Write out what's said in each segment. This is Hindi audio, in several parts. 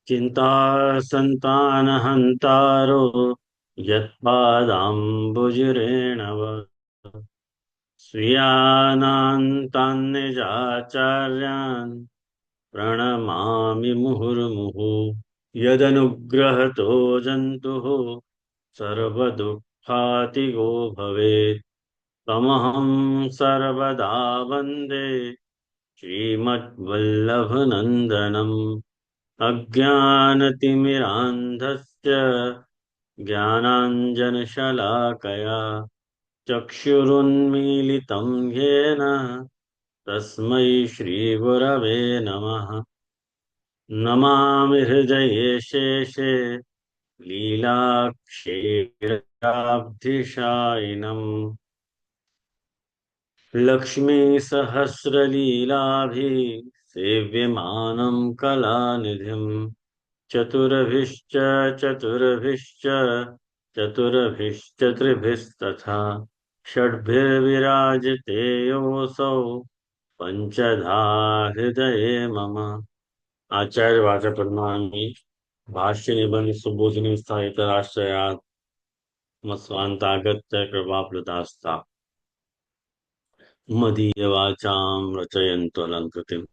चिंता संतानहंतारो यत्पादाम्बुजरेणव स्वीयानान्तान्निजाचार्यान् प्रणमामि मुहुर्मुहुः यदनुग्रहतो जन्तुः सर्वदुःखातिगो भवेत् तमहं सर्वदा वन्दे श्रीमद्वल्लभनन्दनम् अज्ञानतिमिरान्धस्य ज्ञानाञ्जनशलाकया चक्षुरुन्मीलितं येन तस्मै श्रीगुरवे नमः। नमामि हृदये शेषे लीलाक्षीराब्धिशायिनम् लक्ष्मीसहस्रलीलाभिः सेव्यमानं कलानिधिम् चतुरभिश्च चतुरभिश्च चतुरभिश्चतुर्भिस्तथा षड्भिर्विराजते योऽसौ पञ्चधा हृदये मम। आचार्य वाचा प्रमाणी भाष्य निबंध सुबोधिनी स्थायित राष्ट्रयात् मत्स्वान्तागत्य कृपाप्लुतास्ता मदीयवाचां रचयन्तु अलङ्कृतिम्।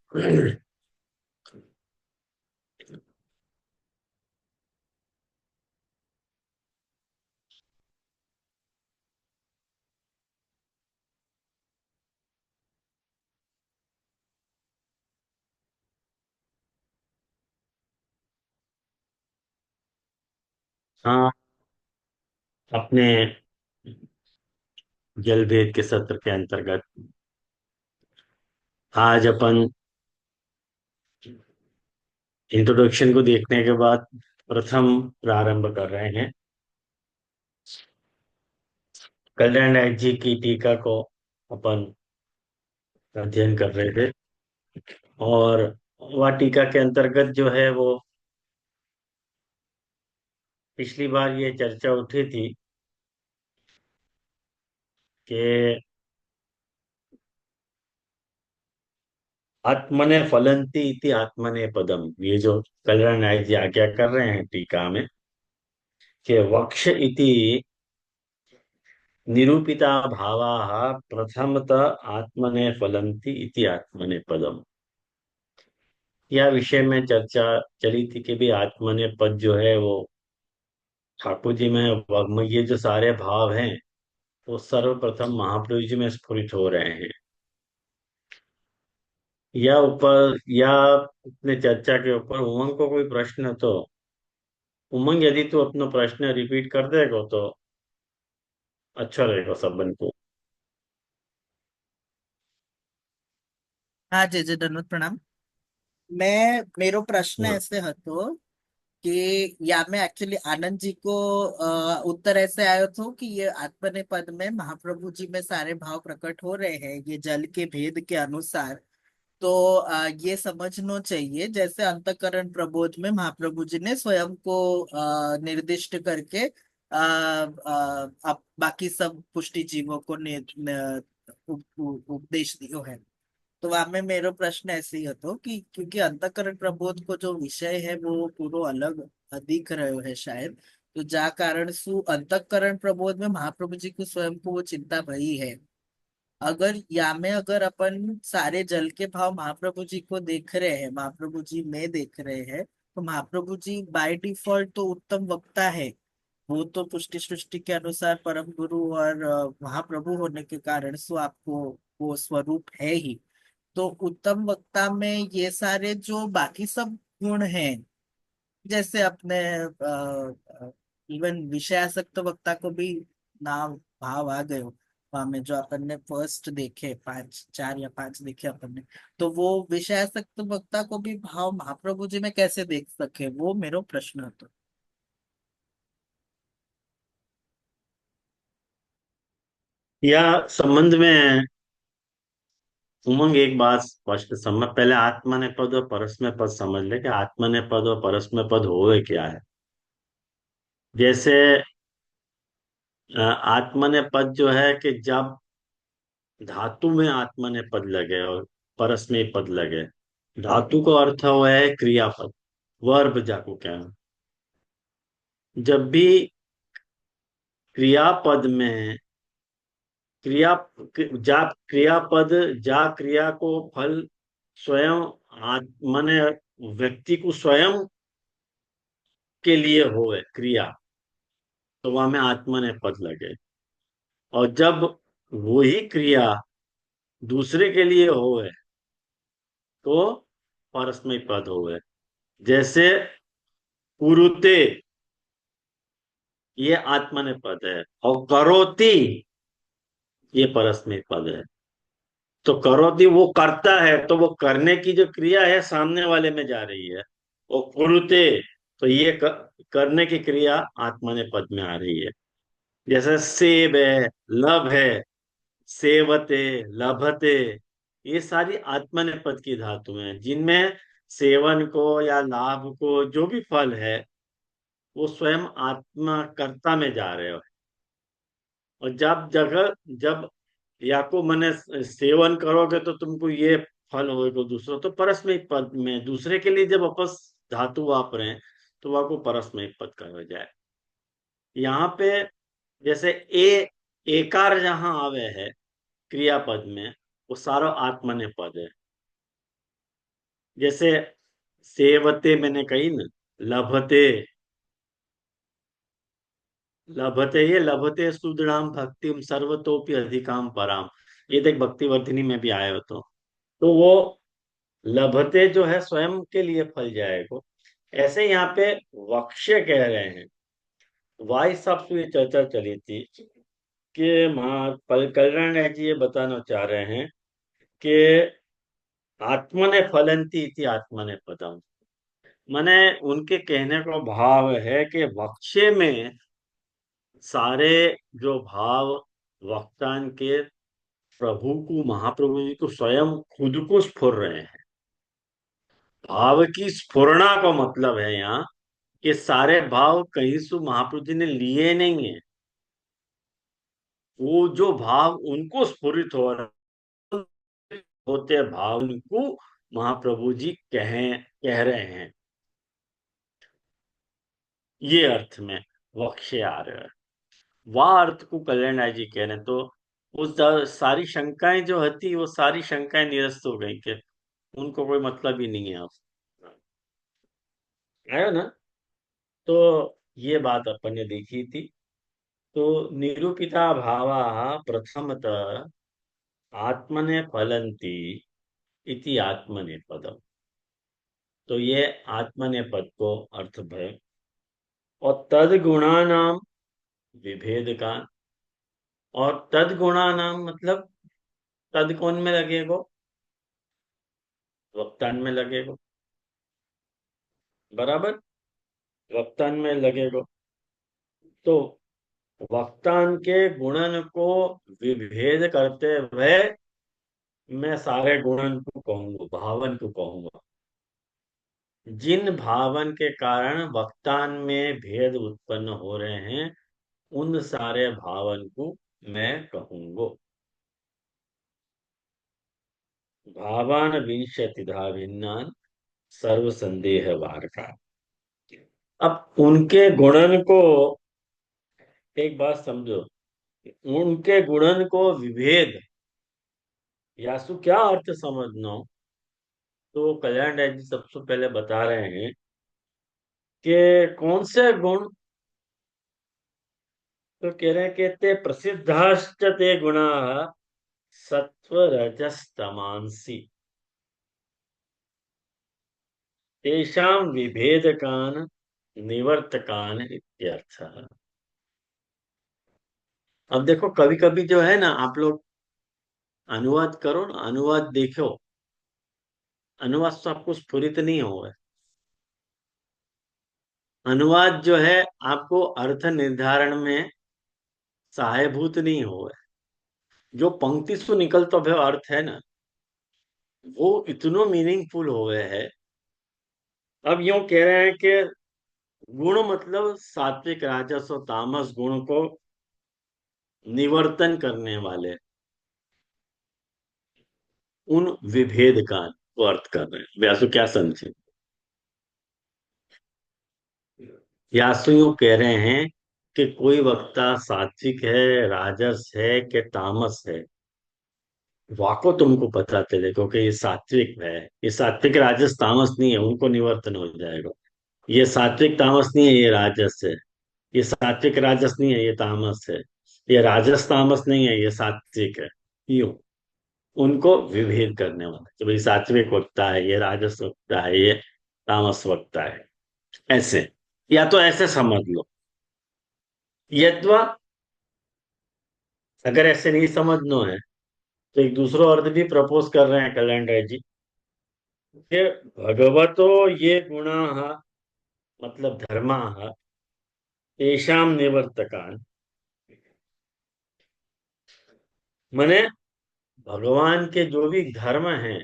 हाँ, अपने जल भेद के सत्र के अंतर्गत आज अपन इंट्रोडक्शन को देखने के बाद प्रथम प्रारंभ कर रहे हैं। कल्याण नायक जी की टीका को अपन अध्ययन कर रहे थे और वह टीका के अंतर्गत जो है वो पिछली बार ये चर्चा उठी थी कि आत्मने फलंती इति आत्मने पदम, ये जो कल्याण नायक जी आज्ञा कर रहे हैं टीका में कि वक्ष इति निरूपिता भावाः प्रथमत आत्मने फलन्ति इति आत्मने पदम। यह विषय में चर्चा चली थी कि भी आत्मने पद जो है वो ठाकुर जी में ये जो सारे भाव हैं वो सर्वप्रथम महाप्रभु जी में स्फुरित हो रहे हैं। या अपने चर्चा के ऊपर उमंग को कोई प्रश्न तो उमंग यदि तू अपना प्रश्न रिपीट कर देगा तो अच्छा रहेगा सबन को। हाँ जी जी, धन्यवाद प्रणाम। मैं मेरो प्रश्न हाँ ऐसे હતો कि या मैं एक्चुअली आनंद जी को उत्तर ऐसे आयो था कि ये आत्मने पद में महाप्रभु जी में सारे भाव प्रकट हो रहे हैं ये जल के भेद के अनुसार। तो ये समझना चाहिए जैसे अंतःकरण प्रबोध में महाप्रभु जी ने स्वयं को निर्दिष्ट करके अब बाकी सब पुष्टि जीवों को उपदेश दियो है। तो वहां में मेरा प्रश्न ऐसे ही હતો कि क्योंकि अंतःकरण प्रबोध को जो विषय है वो पूरो अलग दिख रहे है शायद। तो जा कारण सु अंतःकरण प्रबोध में महाप्रभु जी को स्वयं को वो चिंता भई है। अगर या में अगर अपन सारे जल के भाव महाप्रभु जी को देख रहे हैं महाप्रभु जी में देख रहे हैं तो महाप्रभु जी बाय डिफॉल्ट तो उत्तम वक्ता है। वो तो पुष्टि सृष्टि के अनुसार परम गुरु और महाप्रभु होने के कारण सो आपको वो स्वरूप है ही। तो उत्तम वक्ता में ये सारे जो बाकी सब गुण हैं जैसे अपने इवन विषयासक्त वक्ता को भी नाम भाव आ गए हो वहां में जो अपन ने फर्स्ट देखे पांच चार या पांच देखे अपन ने। तो वो विषयासक्त वक्ता को भी भाव महाप्रभु जी में कैसे देख सके वो मेरा प्रश्न હતો। या संबंध में उमंग एक बात स्पष्ट समझ, पहले आत्मने पद और परस्मै पद समझ ले कि आत्मने पद और परस्मै पद होवे क्या है। जैसे आत्मने पद जो है कि जब धातु में आत्मने पद लगे और परस्मै पद लगे। धातु का अर्थ हुआ है क्रियापद वर्ब जाको क्या, जब भी क्रियापद में क्रिया जा क्रियापद जा क्रिया को फल स्वयं माने व्यक्ति को स्वयं के लिए होए क्रिया, तो वहां में आत्मनेपद लगे। और जब वही क्रिया दूसरे के लिए होए तो परस्मैपद पद होए। जैसे कुरुते, ये आत्मनेपद है, और करोति ये परस्मैपद पद है। तो करोति वो करता है, तो वो करने की जो क्रिया है सामने वाले में जा रही है। और कुरुते, तो ये करने की क्रिया आत्मनेपद पद में आ रही है। जैसे सेब है, लब है, सेवते, लभते, ये सारी आत्मनेपद पद की धातु हैं, जिनमें सेवन को या लाभ को जो भी फल है वो स्वयं आत्मा कर्ता में जा रहे हो। और जब या को मने सेवन करोगे तो तुमको ये फल होगा दूसरा, तो परस्मैक पद में दूसरे के लिए जब वापस धातु वापरे तो वह को परस्मैक पद कहा जाए। यहाँ पे जैसे एकार जहां आवे है क्रियापद में, वो सारा आत्मने पद है। जैसे सेवते मैंने कही ना, लभते, लभते, ये लभते सुदृढ़ भक्तिम सर्वतोपि अधिकाम पराम, ये देख भक्ति वर्धिनी में भी आए हो तो वो लभते जो है स्वयं के लिए फल जाएगा। ऐसे यहाँ पे वक्ष्य कह रहे हैं। वाई साहब से ये चर्चा चली थी कि कल्याण जी ये बताना चाह रहे हैं कि आत्मने फलंती इति आत्मने पदम, माने उनके कहने का भाव है कि वक्ष्य में सारे जो भाव वक्तान के प्रभु को, महाप्रभु जी को स्वयं खुद को स्फुर रहे हैं। भाव की स्फुरना का मतलब है यहाँ कि सारे भाव कहीं से महाप्रभु जी ने लिए नहीं है। वो जो भाव उनको स्फुरित हो रहे होते भाव उनको महाप्रभु जी कह रहे हैं, ये अर्थ में वक्ष्य आ रहा है। वाह अर्थ को कल्याण राय जी कह रहे हैं, तो उस सारी शंकाएं जो होती वो सारी शंकाएं निरस्त हो गई कि उनको कोई मतलब ही नहीं है। आयो ना। तो ये बात अपन ने देखी थी। तो निरूपिता भावा प्रथमतः आत्मने फलंती इति आत्मने पदम, तो ये आत्मने पद को अर्थ है। और तद गुणानाम विभेद का, और तद गुणानाम मतलब तद कौन में लगेगा, वक्तान में लगेगा, बराबर, वक्तान में लगेगा। तो वक्तान के गुणन को विभेद करते हुए मैं सारे गुणन को कहूंगा, भावन को कहूंगा। जिन भावन के कारण वक्तान में भेद उत्पन्न हो रहे हैं उन सारे भावन को मैं कहूंगा। भावान विंशतिधा भिन्नान सर्व संदेह वार का। अब उनके गुणन को एक बात समझो, उनके गुणन को विभेद यासु क्या अर्थ समझना हो, तो कल्याण राय जी सबसे पहले बता रहे हैं कि कौन से गुण, तो कह रहे हैं कि ते प्रसिद्धाश्च ते गुणा सत्व रजस तमांसी तेषां विभेदकान निवर्तकान इत्यर्थः। अब देखो कभी कभी जो है ना, आप लोग अनुवाद करो ना, अनुवाद देखो, अनुवाद से आपको स्फुरित नहीं होगा। अनुवाद जो है आपको अर्थ निर्धारण में सहायभूत नहीं होगा। जो पंक्ति से निकलता हुआ अर्थ है ना, वो इतनो मीनिंगफुल हो गए है। अब यूं कह रहे हैं कि गुण मतलब सात्विक राजस और तामस गुण को निवर्तन करने वाले उन विभेद का वो अर्थ कर रहे हैं। व्यासु क्या समझे। यासु यूं कह रहे हैं कि कोई वक्ता सात्विक है, राजस है कि तामस है, वाको तुमको पता चले, क्योंकि ये सात्विक है। ये सात्विक राजस तामस नहीं है, उनको निवर्तन हो जाएगा। ये सात्विक तामस नहीं है, ये राजस है। ये सात्विक राजस नहीं है, ये तामस है। ये राजस तामस नहीं है, ये सात्विक है। यूं उनको विभेद करने वाला कि भाई सात्विक वक्ता है, ये राजस वक्ता है, ये तामस वक्ता है। ऐसे, या तो ऐसे समझ लो। यद्वा, अगर ऐसे नहीं समझना है तो एक दूसरा अर्थ भी प्रपोज कर रहे हैं कल्याण राय जी, कि भगवतो ये गुणा, मतलब धर्मा, तेषाम निवर्तकान, माने भगवान के जो भी धर्म हैं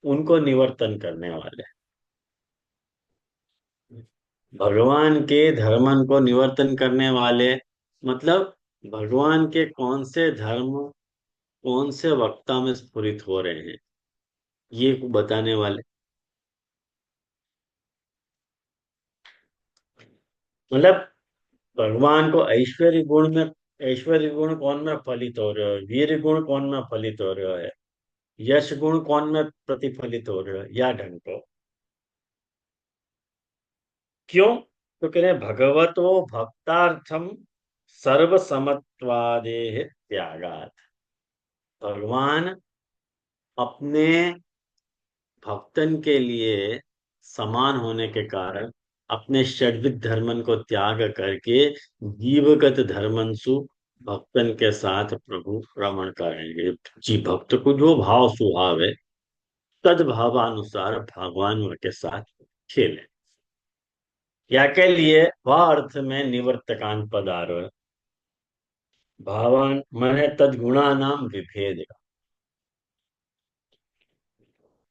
उनको निवर्तन करने वाले। भगवान के धर्मन को निवर्तन करने वाले, मतलब भगवान के कौन से धर्म कौन से वक्ता में स्फुरित हो रहे हैं, ये बताने वाले। मतलब भगवान को ऐश्वर्य गुण में, ऐश्वर्य गुण कौन में फलित हो रहे हो, वीर गुण कौन में फलित हो रहे है, यश गुण कौन में प्रतिफलित हो रहे हो, या ढंग को। क्यों? तो कह रहे हैं, भगवतो भक्तार्थम सर्वसमत्वादेह त्यागात। भगवान अपने भक्तन के लिए समान होने के कारण अपने षड्विध धर्मन को त्याग करके जीवगत धर्मंसु भक्तन के साथ प्रभु रमण करेंगे। जी, भक्त को जो भाव सुहाव है तद भावानुसार भगवान उनके साथ खेले। या के लिए वह अर्थ में निवर्तकान पदारो भावान मन तद गुणा नाम विभेद।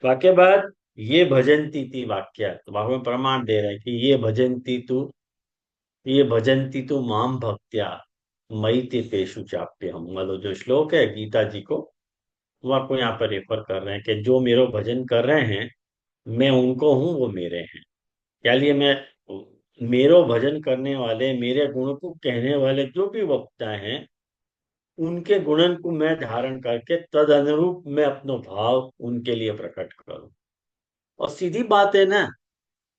वाक्य बाद, ये भजंती थी वाक्य, तो भगवान प्रमाण दे रहे हैं कि ये भजंती तू माम भक्त्या मई ते तेषु चाप्य हम, मतलब जो श्लोक है गीता जी को, वो आपको यहाँ पर रेफर कर रहे हैं कि जो मेरा भजन कर रहे हैं, मैं उनको हूँ, वो मेरे हैं। क्या लिए मैं, मेरो भजन करने वाले, मेरे गुण को कहने वाले जो भी वक्ता हैं, उनके गुणन को मैं धारण करके तद अनुरूप मैं अपना भाव उनके लिए प्रकट करूं। और सीधी बात है ना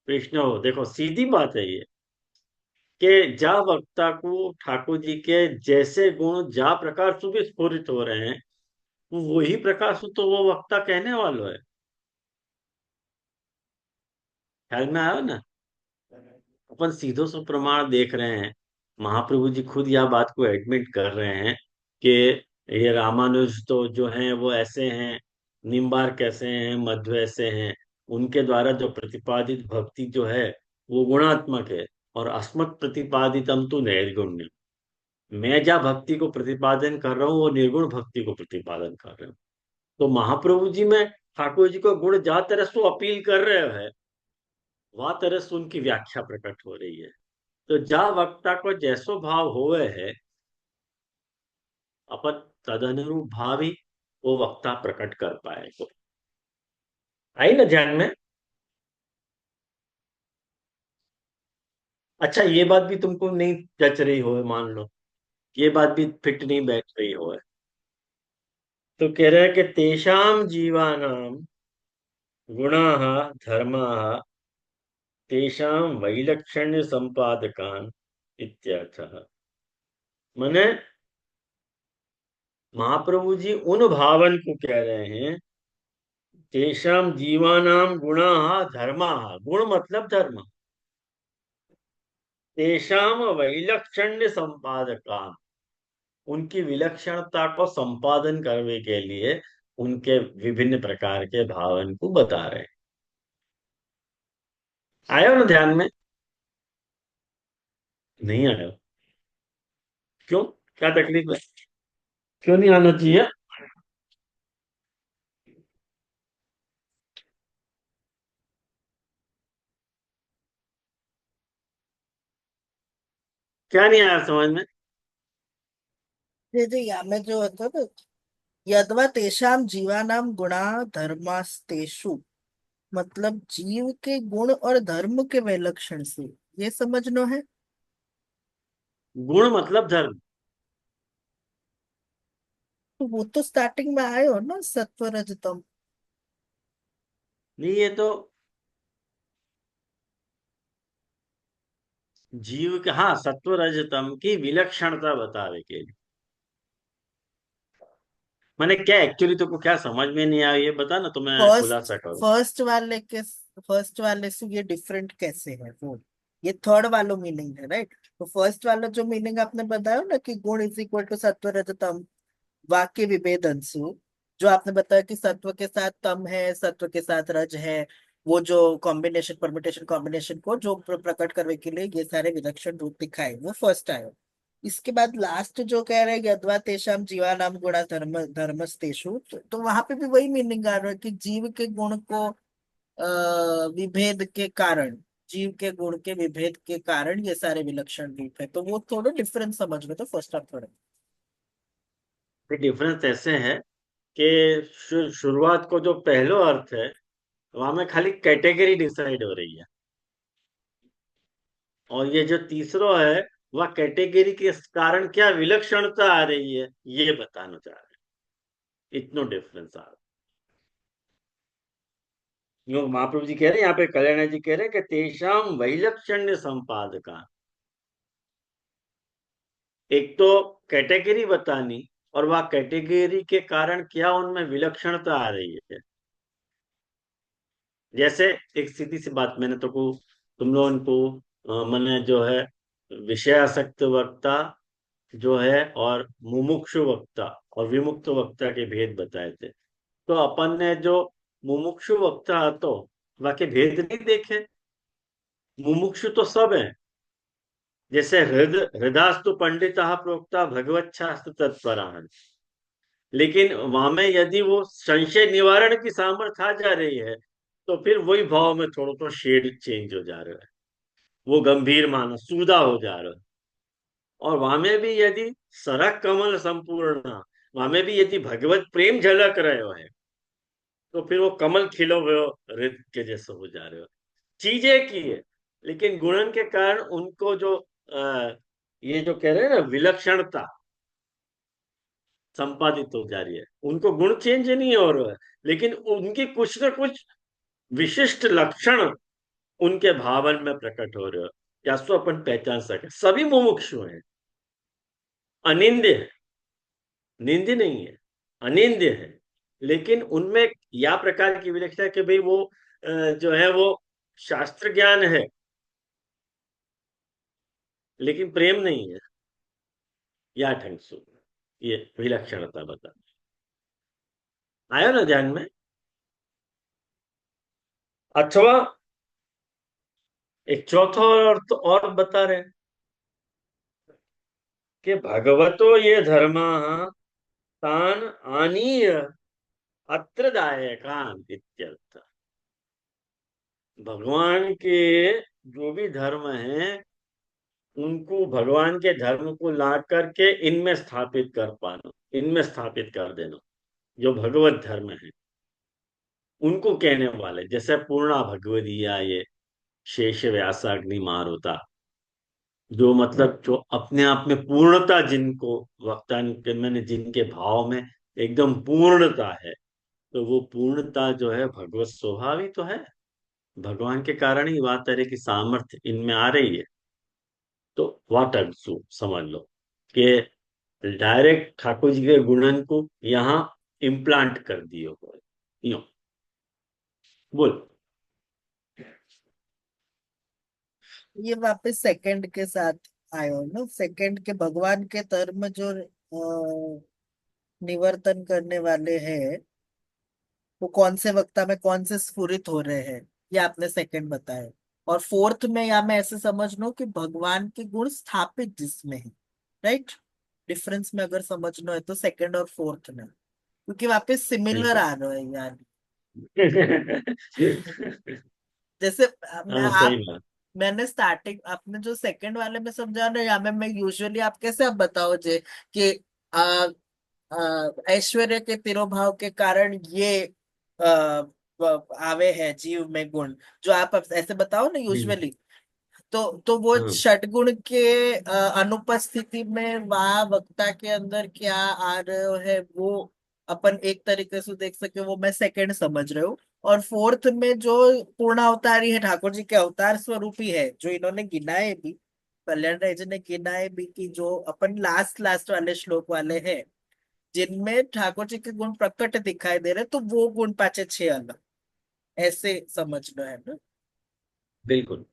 कृष्ण, हो देखो सीधी बात है ये, कि जा वक्ता को ठाकुर जी के जैसे गुण जा प्रकार से भी स्फुरित हो रहे हैं, वो वही प्रकार से तो वो वक्ता कहने वाला है। ख्याल में आयो ना? अपन सीधो से प्रमाण देख रहे हैं। महाप्रभु जी खुद यह बात को एडमिट कर रहे हैं कि ये रामानुज तो जो हैं वो ऐसे हैं, निम्बार कैसे हैं, मध्व ऐसे हैं। उनके द्वारा जो प्रतिपादित भक्ति जो है वो गुणात्मक है, और अस्मत् प्रतिपादितम तो निर्गुण्य। मैं जहाँ भक्ति को प्रतिपादन कर रहा हूँ वो निर्गुण भक्ति को प्रतिपादन कर रहा हूँ। तो महाप्रभु जी में ठाकुर जी को गुण जा तरह से अपील कर रहे हैं, वह तरह से उनकी व्याख्या प्रकट हो रही है। तो जा वक्ता को जैसो भाव होवे है, अपन तदनुरूप भाव ही वो वक्ता प्रकट कर पाएगा। आई ना ध्यान में? अच्छा, ये बात भी तुमको नहीं जच रही हो, मान लो ये बात भी फिट नहीं बैठ रही हो, तो कह रहे हैं कि तेषाम जीवानाम गुणाः धर्माः तेषाम वैलक्षण्य संपादकान इत्यर्थः। माने महाप्रभु जी उन भावन को कह रहे हैं, तेषाम जीवानाम गुणाः धर्माः, गुण मतलब धर्म, तेषाम वैलक्षण्य संपादकान, उनकी विलक्षणता को संपादन करने के लिए उनके विभिन्न प्रकार के भावन को बता रहे हैं। आयो ना ध्यान में? नहीं आयो? क्यों? क्या तकलीफ है? क्यों नहीं आना चाहिए? क्या नहीं आया समझ में? जे यामे जो હતો ને, યદ્વા તેષામ જીવાનામ ગુણા ધર્માસ્તેષુ, मतलब जीव के गुण और धर्म के विलक्षण से, ये समझना है। गुण मतलब धर्म। तो वो तो स्टार्टिंग में आए हो ना, सत्व रजतम। नहीं, ये तो जीव के, हाँ, सत्व रजतम की विलक्षणता बतावे के लिए। मैंने क्या एक्चुअली तो को क्या समझ में नहीं आया, ये बता ना, तो मैं फर्स्ट खुलासा करूँ। फर्स्ट वाले से ये डिफरेंट कैसे है वो, ये थर्ड वाला मीनिंग है, राइट। तो फर्स्ट वाला जो मीनिंग आपने बताया ना कि गुण इज इक्वल टू सत्व रजतम, वाक्य विभेद अंशु, जो आपने बताया कि सत्व के साथ तम है, सत्व के साथ रज है, वो जो कॉम्बिनेशन परम्यूटेशन कॉम्बिनेशन को जो प्रकट करने के लिए ये सारे विलक्षण रूप दिखाए, वो फर्स्ट आया। इसके बाद लास्ट जो कह रहे हैं यद्वा तेषाम जीवानाम गुणा धर्मस्तेषु, तो वहां पे भी वही मीनिंग आ रहा है कि जीव के गुण को विभेद के कारण, जीव के गुण के विभेद के कारण ये सारे विलक्षण रूप है, तो वो थोड़ा डिफरेंस समझ में तो फर्स्ट और थर्ड। डिफरेंस ऐसे है कि शुरुआत को जो पहलो अर्थ है, वहां में खाली कैटेगरी डिसाइड हो रही है, और ये जो तीसरो है, वह कैटेगरी के कारण क्या विलक्षणता आ रही है, ये बताना चाह रहे हैं। इतना डिफरेंस आ रहा है। यो महाप्रभु जी कह रहे हैं, यहाँ पे कल्याण जी कह रहे हैं कि तेषाम वैलक्षण्य संपादका, एक तो कैटेगरी बतानी, और वह कैटेगरी के कारण क्या उनमें विलक्षणता आ रही है। जैसे एक सीधी सी बात मैंने तो को, तुम लोगों को मैंने जो है विषयासक्त वक्ता जो है, और मुमुक्षु वक्ता और विमुक्त वक्ता के भेद बताए थे। तो अपन ने जो मुमुक्षु वक्ता तो वाके भेद नहीं देखे। मुमुक्षु तो सब है, जैसे हृदास्तु पंडित प्रोक्ता भगवत शास्त्र तत्परायण, लेकिन वहां में यदि वो संशय निवारण की सामर्थ्य आ जा रही है, तो फिर वही भाव में थोड़ा तो शेड चेंज हो जा रहा है, वो गंभीर मानस सूदा हो जा रहा है। और वहां में भी यदि सरक कमल संपूर्ण, वहां में भी यदि भगवत प्रेम झलक रहे हो है, तो फिर वो कमल खिलो हुए रित के जैसे हो जा रहे हो। चीजें की है, लेकिन गुणन के कारण उनको जो ये जो कह रहे हैं ना विलक्षणता संपादित हो जा रही है, उनको गुण चेंज नहीं हो रहा है, लेकिन उनकी कुछ ना कुछ विशिष्ट लक्षण उनके भावन में प्रकट हो रहे हो, या सो अपन पहचान सके। सभी मुमुक्षु हैं, अनिंद्य है, निंद्य नहीं है, अनिंद्य है, लेकिन उनमें या प्रकार की विलक्षणता है कि भाई वो जो है वो शास्त्र ज्ञान है, लेकिन प्रेम नहीं है, या ढंग से ये विलक्षणता बता। आया ना ध्यान में। अथवा एक चौथा अर्थ और बता रहे हैं कि भगवतो ये धर्मा तान आनीय अत्र दायकान इत्यर्थ। भगवान के जो भी धर्म हैं, उनको भगवान के धर्म को ला करके इनमें स्थापित कर पाना, इनमें स्थापित कर देना, जो भगवत धर्म है उनको कहने वाले, जैसे पूर्णा भगवदीया ये शेष व्यासाग्नि मारुता, जो मतलब जो अपने आप में पूर्णता, जिनको वक्ता के मैंने जिनके भाव में एकदम पूर्णता है, तो वो पूर्णता जो है भगवत स्वभाव ही तो है। भगवान के कारण ही वह तरह की सामर्थ्य इनमें आ रही है। तो वाट टू समझ लो कि डायरेक्ट ठाकुर जी के गुणन को यहाँ इम्प्लांट कर दिए हो, यूं बोल। ये वापस सेकंड के साथ आए हो ना, सेकंड के भगवान के धर्म जो निवर्तन करने वाले हैं, वो कौन से वक्ता में कौन से स्फुरित हो रहे हैं, ये आपने सेकंड बताया। और फोर्थ में या मैं ऐसे समझ लूं कि भगवान के गुण स्थापित जिसमें है, राइट। डिफरेंस में अगर समझना है तो सेकंड और फोर्थ में, क्योंकि वापस सिमिलर बिल्कुल। आ रहा है यार। जैसे हाँ, सही बात। मैंने स्टार्टिंग आपने जो सेकंड वाले में समझा ना, या मैं यूजुअली आप कैसे आप बताओ जे कि आ, ऐश्वर्य के तिरोभाव के कारण ये आवे है जीव में गुण, जो आप अब ऐसे बताओ ना हम्म। यूजुअली, तो वो हाँ। षटगुण के अनुपस्थिति में वह वक्ता के अंदर क्या आ रहे है, वो अपन एक तरीके से देख सके, वो मैं सेकंड समझ रहे हूँ। और फोर्थ में जो पूर्ण अवतारी है, ठाकुर जी के अवतार स्वरूपी है, जो इन्होंने गिनाए भी, कल्याण राय जी ने गिनाए भी, कि जो अपन लास्ट लास्ट वाले श्लोक वाले हैं, जिनमें ठाकुर जी के गुण प्रकट दिखाई दे रहे, तो वो गुण पाचे छह अलग, ऐसे समझना है ना। बिल्कुल।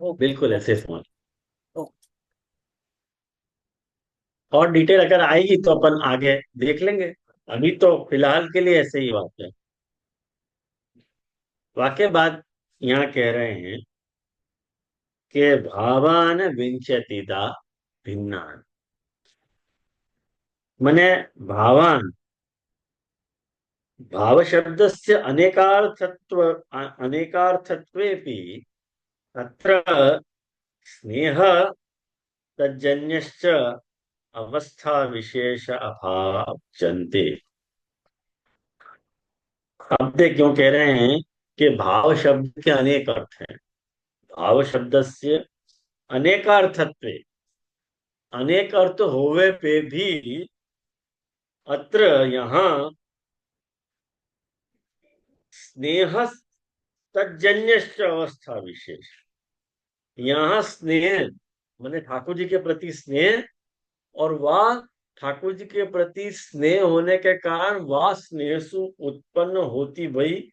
ओके बिल्कुल ऐसे ओके समझ। ओके। और डिटेल अगर आएगी तो अपन आगे देख लेंगे। अभी तो फिलहाल के लिए ऐसे ही बात है। वाक्य बात यहाँ कह रहे हैं कि भावान विंशतिदा भिन्नान। मने भावान, भाव शब्दस्य अनेकार्थत्व, अनेकार्थत्वेपि अत्र स्नेह तज्जन्यश्च अवस्था विशेष अभावजन्ते। अब देख क्यों कह रहे हैं कि भाव शब्द के अनेक अर्थ हैं। भाव शब्द से अनेकार्थत्वे, अनेक अर्थ होवे पे भी अत्र यहाँ स्नेह तज्जन्यश्च अवस्था विशेष, यहाँ स्नेह माने ठाकुर जी के प्रति स्नेह, और वह ठाकुर जी के प्रति स्नेह होने के कारण वह स्नेह से उत्पन्न होती भई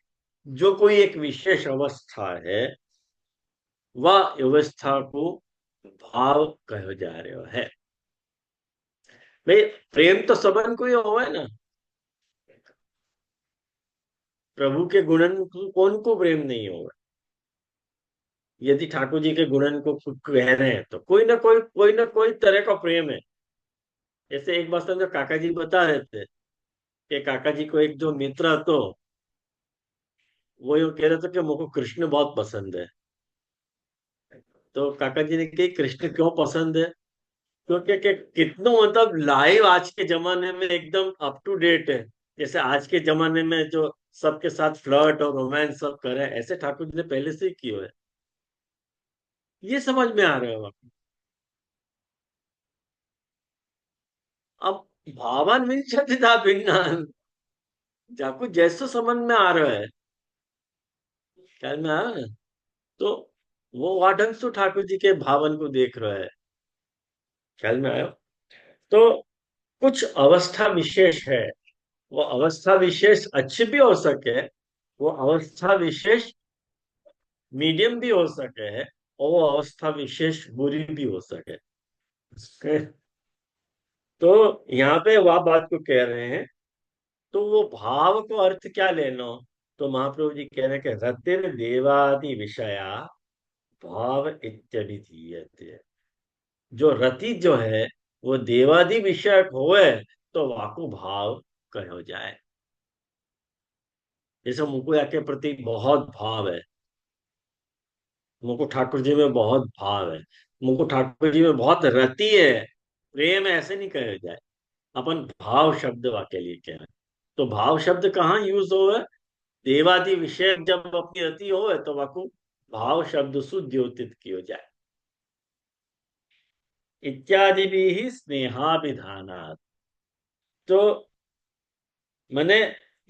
जो कोई एक विशेष अवस्था है, वह अवस्था को भाव कहो जा रहे है। भाई प्रेम तो सबन को ही हो है ना। प्रभु के गुणन को कौन को प्रेम नहीं होगा। यदि ठाकुर जी के गुणन को खुद कह रहे हैं तो कोई ना कोई तरह का प्रेम है। जैसे एक बार समझो काका जी बता रहे थे कि काका जी को एक जो मित्र तो वो ये कह रहे थे कि मुझको कृष्ण बहुत पसंद है। तो काका जी ने कही कृष्ण क्यों पसंद है। क्योंकि कितनों मतलब लाइव आज के जमाने में एकदम अप टू डेट है। जैसे आज के जमाने में जो सबके साथ फ्लर्ट और रोमांस सब करे, ऐसे ठाकुर जी ने पहले से ही किए है। ये समझ में आ रहा है आपको। अब भावन विंशति था भिन्न, जाको जैसो समझ में आ रहा है, ख्याल में आया ना? तो वो वाढंग तो ठाकुर जी के भावन को देख रहा है। ख्याल में आया। तो कुछ अवस्था विशेष है, वो अवस्था विशेष अच्छी भी हो सके, वो अवस्था विशेष मीडियम भी हो सके है, और वो अवस्था विशेष बुरी भी हो सके। तो यहाँ पे वह बात को कह रहे हैं। तो वो भाव को अर्थ क्या लेना। तो महाप्रभु जी कह रहे हैं कि रतिर देवादि विषया भाव इत्यभिधीयते। जो रति जो है वो देवादि विषयक होए तो वाको भाव कहो जाए। जैसे मुझको के प्रति बहुत भाव है, मुझको ठाकुर जी में बहुत भाव है, मुझको ठाकुर जी में बहुत रति है, प्रेम ऐसे नहीं कहा जाए। अपन भाव शब्द वाक्य लिए कह रहे हैं। तो भाव शब्द कहाँ यूज हो है। देवादि विषय जब अपनी रति हो तो वाको भाव शब्द सु द्योतित किया जाए। इत्यादि भी ही स्नेहाभिधानात्। तो मैंने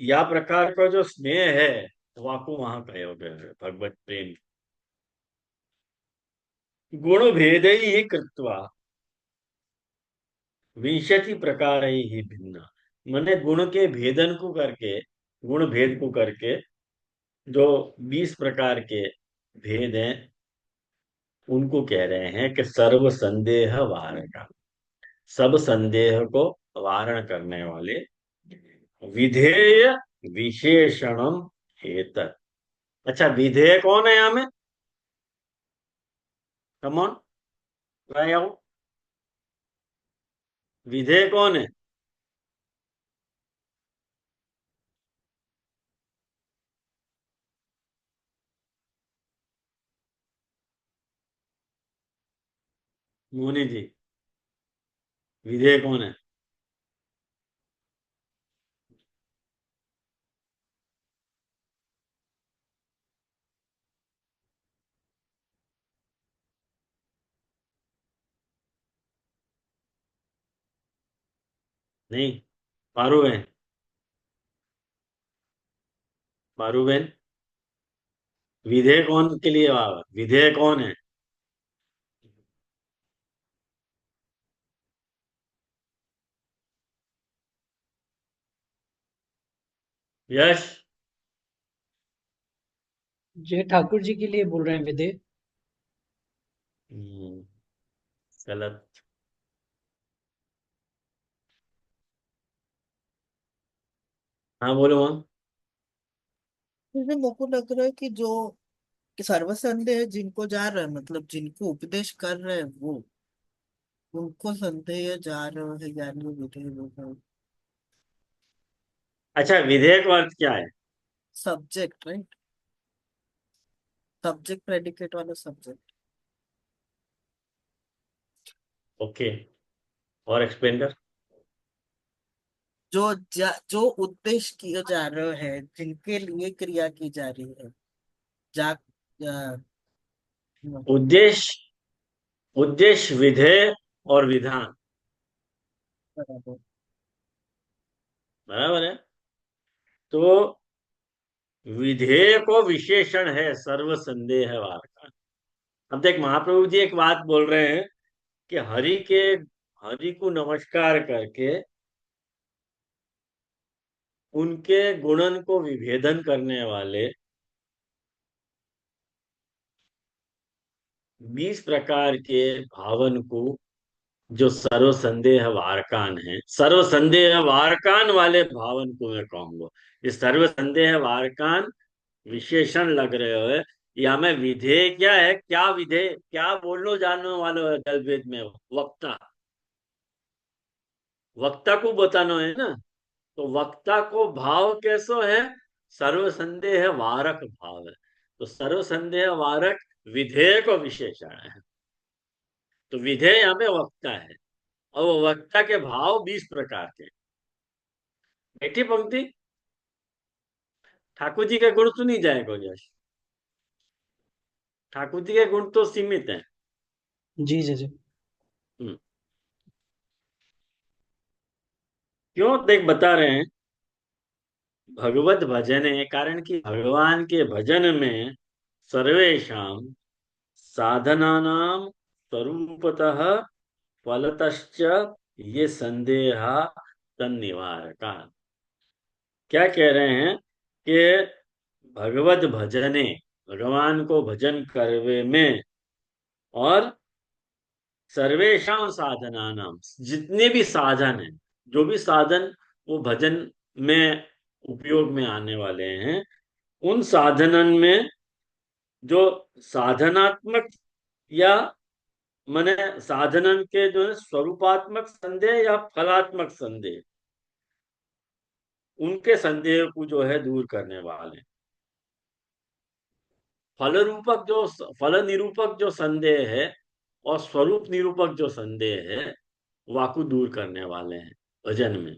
या प्रकार का जो स्नेह है वाको वहां कहे गए भगवत प्रेम गुण भेद ही कृत्वा विंशति प्रकार ही भिन्न। मैंने गुण के भेदन को करके, गुण भेद को करके जो 20 प्रकार के भेद हैं उनको कह रहे हैं कि सर्व संदेह वारण, सब संदेह को वारण करने वाले विधेय विशेषणम हेत। अच्छा विधेय कौन है यहाँ में। Come on try out. विधेय कौन है। मोनी जी, विधेय कौन है। नहीं, पारुवें, पारुवें। विधेय कौन के लिए विधेय कौन है? यश। ये ठाकुर जी के लिए बोल रहे हैं विदे। हम्म, गलत। हाँ बोलो हाँ। मुझे मेरे को लग रहा है कि जो कि सर्वसंदेह है, जिनको जा रहा है मतलब जिनको उपदेश कर रहे हैं वो, उनको संदेह जा रहे है, यानी विधेय लोग अच्छा, विधेय का अर्थ क्या है? Subject, right? सब्जेक्ट प्रेडिकेट वाला सब्जेक्ट। ओके, और एक्सप्लेन कर। जो उद्देश्य किए जा रहे हैं, जिनके लिए क्रिया की जा रही है, जा उद्देश्य, उद्देश्य, विधेय और विधान। बराबर। बराबर है। तो विधेय को विशेषण है सर्व संदेह वार्ता। अब देख, महाप्रभु जी एक बात बोल रहे हैं कि हरि को नमस्कार करके उनके गुणन को विभेदन करने वाले 20 प्रकार के भावन को, जो सर्व संदेह वारकान है, सर्व संदेह वारकान वाले भावन को मैं कहूंगा। ये सर्व संदेह वारकान विशेषण लग रहे हो। या में विधेय क्या है, क्या विधेय, क्या बोलो जानने वाले है कल में वक्ता, वक्ता को बताना है ना। तो वक्ता को भाव कैसो है? सर्व संदेह वारक भाव है। तो सर्व संदेह वारक विधेय को विशेषण है। तो विधेय यहाँ पे वक्ता है, और वो वक्ता के भाव 20 प्रकार के। बैठी पंक्ति, ठाकुर जी के गुण सुनी जाएगा यश। ठाकुर जी के गुण तो सीमित हैं। जी जी जी। हम्म, क्यों, देख बता रहे हैं। भगवत भजन है, कारण कि भगवान के भजन में सर्वेशम साधनानाम स्वरूपतः फलतश्च ये संदेह तन्निवारका। क्या कह रहे हैं कि भगवत भजने, भगवान को भजन करवे में, और सर्वेशम साधनानाम, जितने भी साधन हैं, जो भी साधन वो भजन में उपयोग में आने वाले हैं, उन साधनन में जो साधनात्मक, या माने साधनन के जो है स्वरूपात्मक संदेह या फलात्मक संदेह, उनके संदेह को जो है दूर करने वाले, फल रूपक जो, फल निरूपक जो संदेह है और स्वरूप निरूपक जो संदेह है, वाकु दूर करने वाले हैं भजन में।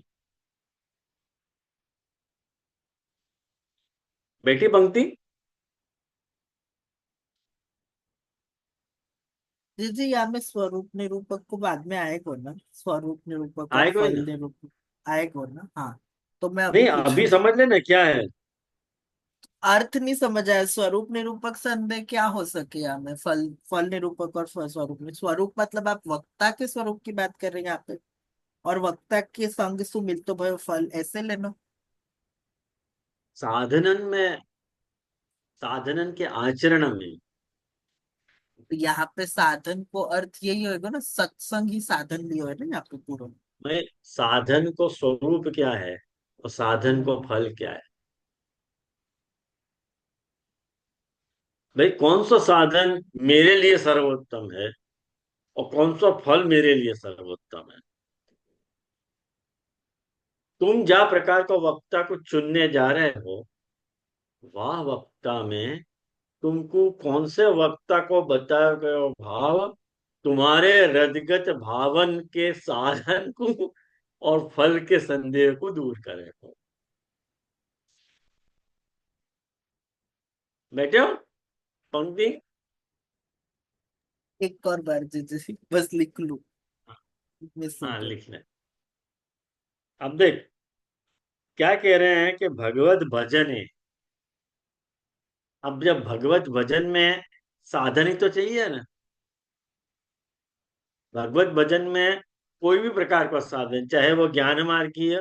बेटी पंक्ति। जी जी, यहाँ में स्वरूप निरूपक को बाद में आएगा ना, स्वरूप निरूपक और आए कोई फल ना? निरूपक आएगा ना। हाँ, तो मैं अभी नहीं, पूछ अभी रही हूँ। समझ लेना क्या है। अर्थ नहीं समझ आया, स्वरूप निरूपक संदेह क्या हो सके यहाँ में? फल फल निरूपक और स्वरूप में, स्वरूप मतलब आप वक्ता के स्वरूप की बात कर रहे हैं यहाँ पे, और वक्ता के संग सु मिलतो भयो फल, ऐसे लेना। साधनन में, साधनन के आचरण में। तो यहाँ पे साधन को अर्थ यही होगा ना, सत्संग ही साधन लियो है ना यहाँ पे पूरा। मैं, साधन को स्वरूप क्या है और साधन को हम्म। फल क्या है? भाई, कौन सा साधन मेरे लिए सर्वोत्तम है और कौन सा फल मेरे लिए सर्वोत्तम है? तुम जा प्रकार का वक्ता को चुनने जा रहे हो, वाह वक्ता में तुमको कौन से वक्ता को बताया गया भाव तुम्हारे हृदगत भावन के साधन को और फल के संदेह को दूर करेगा। बैठे हो पंक्ति। एक और बार जी जी, बस लिख लूं, मिस हो हाँ गया। लिख ले। अब देख, क्या कह रहे हैं कि भगवत भजन है। अब जब भगवत भजन में साधन ही तो चाहिए ना। भगवत भजन में कोई भी प्रकार का साधन, चाहे वो ज्ञान मार्गीय,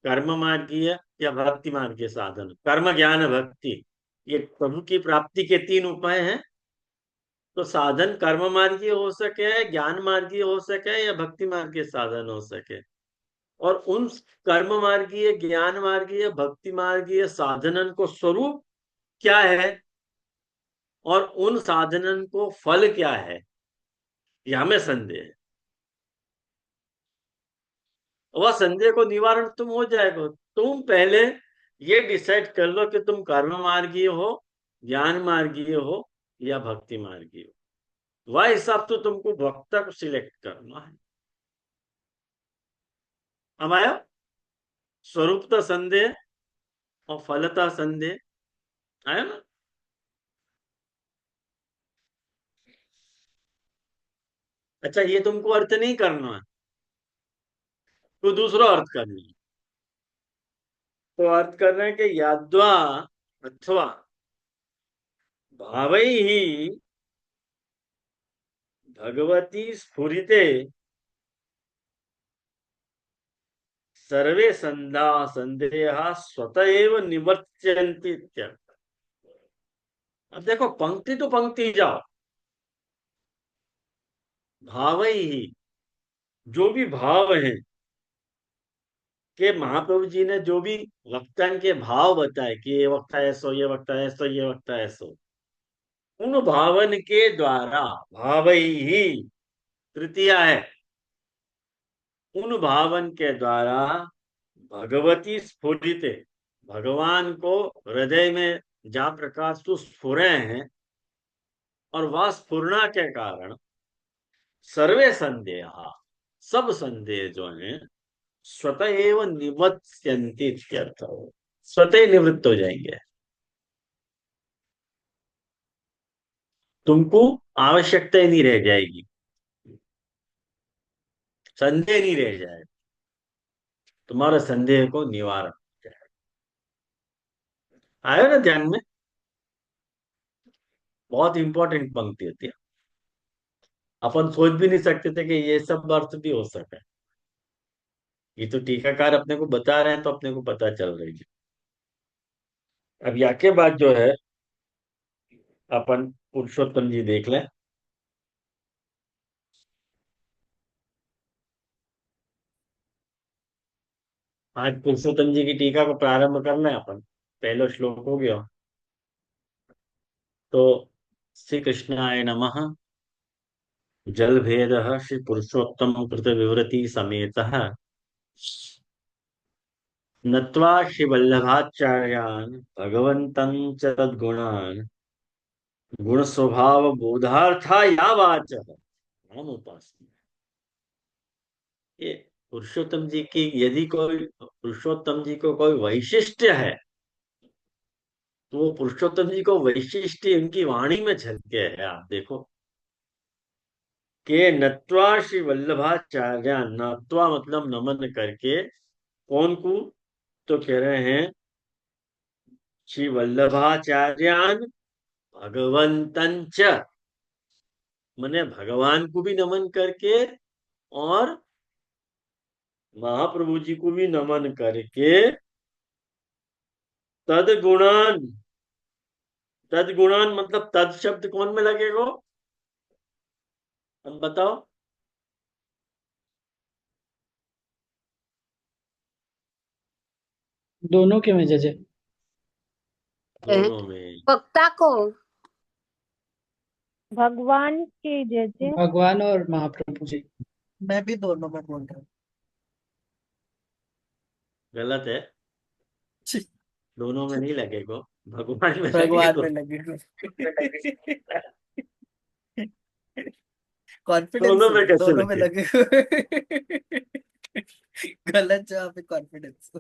कर्म मार्गीय या भक्ति मार्गीय साधन। कर्म ज्ञान भक्ति, ये प्रभु की प्राप्ति के तीन उपाय हैं। तो साधन कर्म मार्गीय हो सके, ज्ञान मार्गीय हो सके या भक्ति मार्गीय साधन हो सके। और उन कर्म मार्गीय, ज्ञान मार्गीय, भक्ति मार्गीय साधनन को स्वरूप क्या है और उन साधनन को फल क्या है, यह हमें संदेह है। वह संदेह को निवारण तुम हो जाएगा। तुम पहले ये डिसाइड कर लो कि तुम कर्म मार्गीय हो, ज्ञान मार्गीय हो या भक्ति मार्गीय हो। वह हिसाब तो तुमको वक्ता को सिलेक्ट करना है। अब आया स्वरूपता संदेह और फलता संदेह, आया ना। अच्छा, ये तुमको अर्थ नहीं करना है, तो दूसरा अर्थ करना है। तो अर्थ कर रहे हैं कि याद्वा अथवा भावै ही भगवती स्फुरिते सर्वे संधा संदेहा स्वतः एव निवर्त्यन्ति इत्यर्थ। अब देखो, पंक्ति तो पंक्ति जाओ। भावै ही, जो भी भाव है कि महाप्रभु जी ने जो भी वक्तन के भाव बताए कि ये वक्ता ऐसो, ये वक्ता ऐसो, ये वक्ता ऐसो, उन भावन के द्वारा, भावै ही तृतीया है, उन भावन के द्वारा भगवती स्फुरित, भगवान को हृदय में जा प्रकाश तो स्फुरे हैं। और वह स्फुरना के कारण सर्वे संदेह, सब संदेह जो है स्वतः एव निवत्स्यन्ति इत्यर्थ, स्वतः ही निवृत्त हो जाएंगे। तुमको आवश्यकता ही नहीं रह जाएगी, संदेह नहीं रह जाएगा, तुम्हारा संदेह को निवारण हो जाएगा। आया ना ध्यान में। बहुत इंपॉर्टेंट पंक्ति होती है। अपन सोच भी नहीं सकते थे कि ये सब अर्थ भी हो सके। ये तो टीकाकार अपने को बता रहे हैं, तो अपने को पता चल रही है। अब या के बाद जो है, अपन पुरुषोत्तम जी देख लें। आज पुरुषोत्तम जी की टीका को प्रारंभ करना है अपन। पहला श्लोक हो गया। तो श्री कृष्णाय नमः। जल भेद श्री पुरुषोत्तम कृत विवृति समेत नत्वा श्री वल्लभाचार्यान् भगवन्तं च तद्गुणान् गुण स्वभाव बोधार्था या वाच नाम उपासना। ये पुरुषोत्तम जी की, यदि कोई पुरुषोत्तम जी को कोई वैशिष्ट्य है, तो वो पुरुषोत्तम जी को वैशिष्ट्य उनकी वाणी में झलके है। आप देखो कि नत्वा श्री वल्लभाचार्य, नत्वा मतलब नमन करके, कौन को, तो कह रहे हैं श्री वल्लभाचार्यान भगवंतन च, मने भगवान को भी नमन करके और महाप्रभु जी को भी नमन करके, तदगुणान, तदगुणान मतलब तद शब्द कौन में लगेगा, हम बताओ। दोनों के में जजे। दोनों में। वक्ता को भगवान के जैसे। भगवान और महाप्रभु जी। मैं भी दोनों में बोल रहा हूँ। गलत है, छी, दोनों में नहीं लगेगा, भगवान में भगवान लगेगा। में लगे। कॉन्फिडेंस दोनों से में कैसे दोनों में लगे। लगे। गलत जवाब है, कॉन्फिडेंस।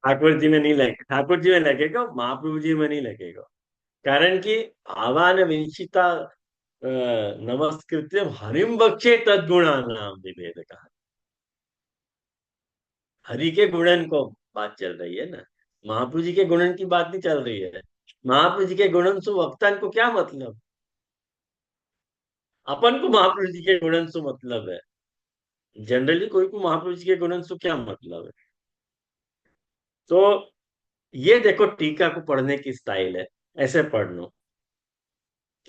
ठाकुर जी में नहीं लगे, ठाकुर जी में लगेगा, महाप्रभु जी में नहीं लगेगा। कारण कि आवान विंशिता नमस्कृत्य हरिम बक्षे तद्गुणा नाम विभेद कहा। हरि के गुणन को बात चल रही है ना, महाप्रभु जी के गुणन की बात नहीं चल रही है। महाप्रभु जी के गुणन से वक्तान को क्या मतलब? अपन को महाप्रभु जी के गुणन से मतलब है। जनरली कोई को महाप्रभु जी के गुणन से क्या मतलब है? तो ये देखो टीका को पढ़ने की स्टाइल है। ऐसे पढ़ लो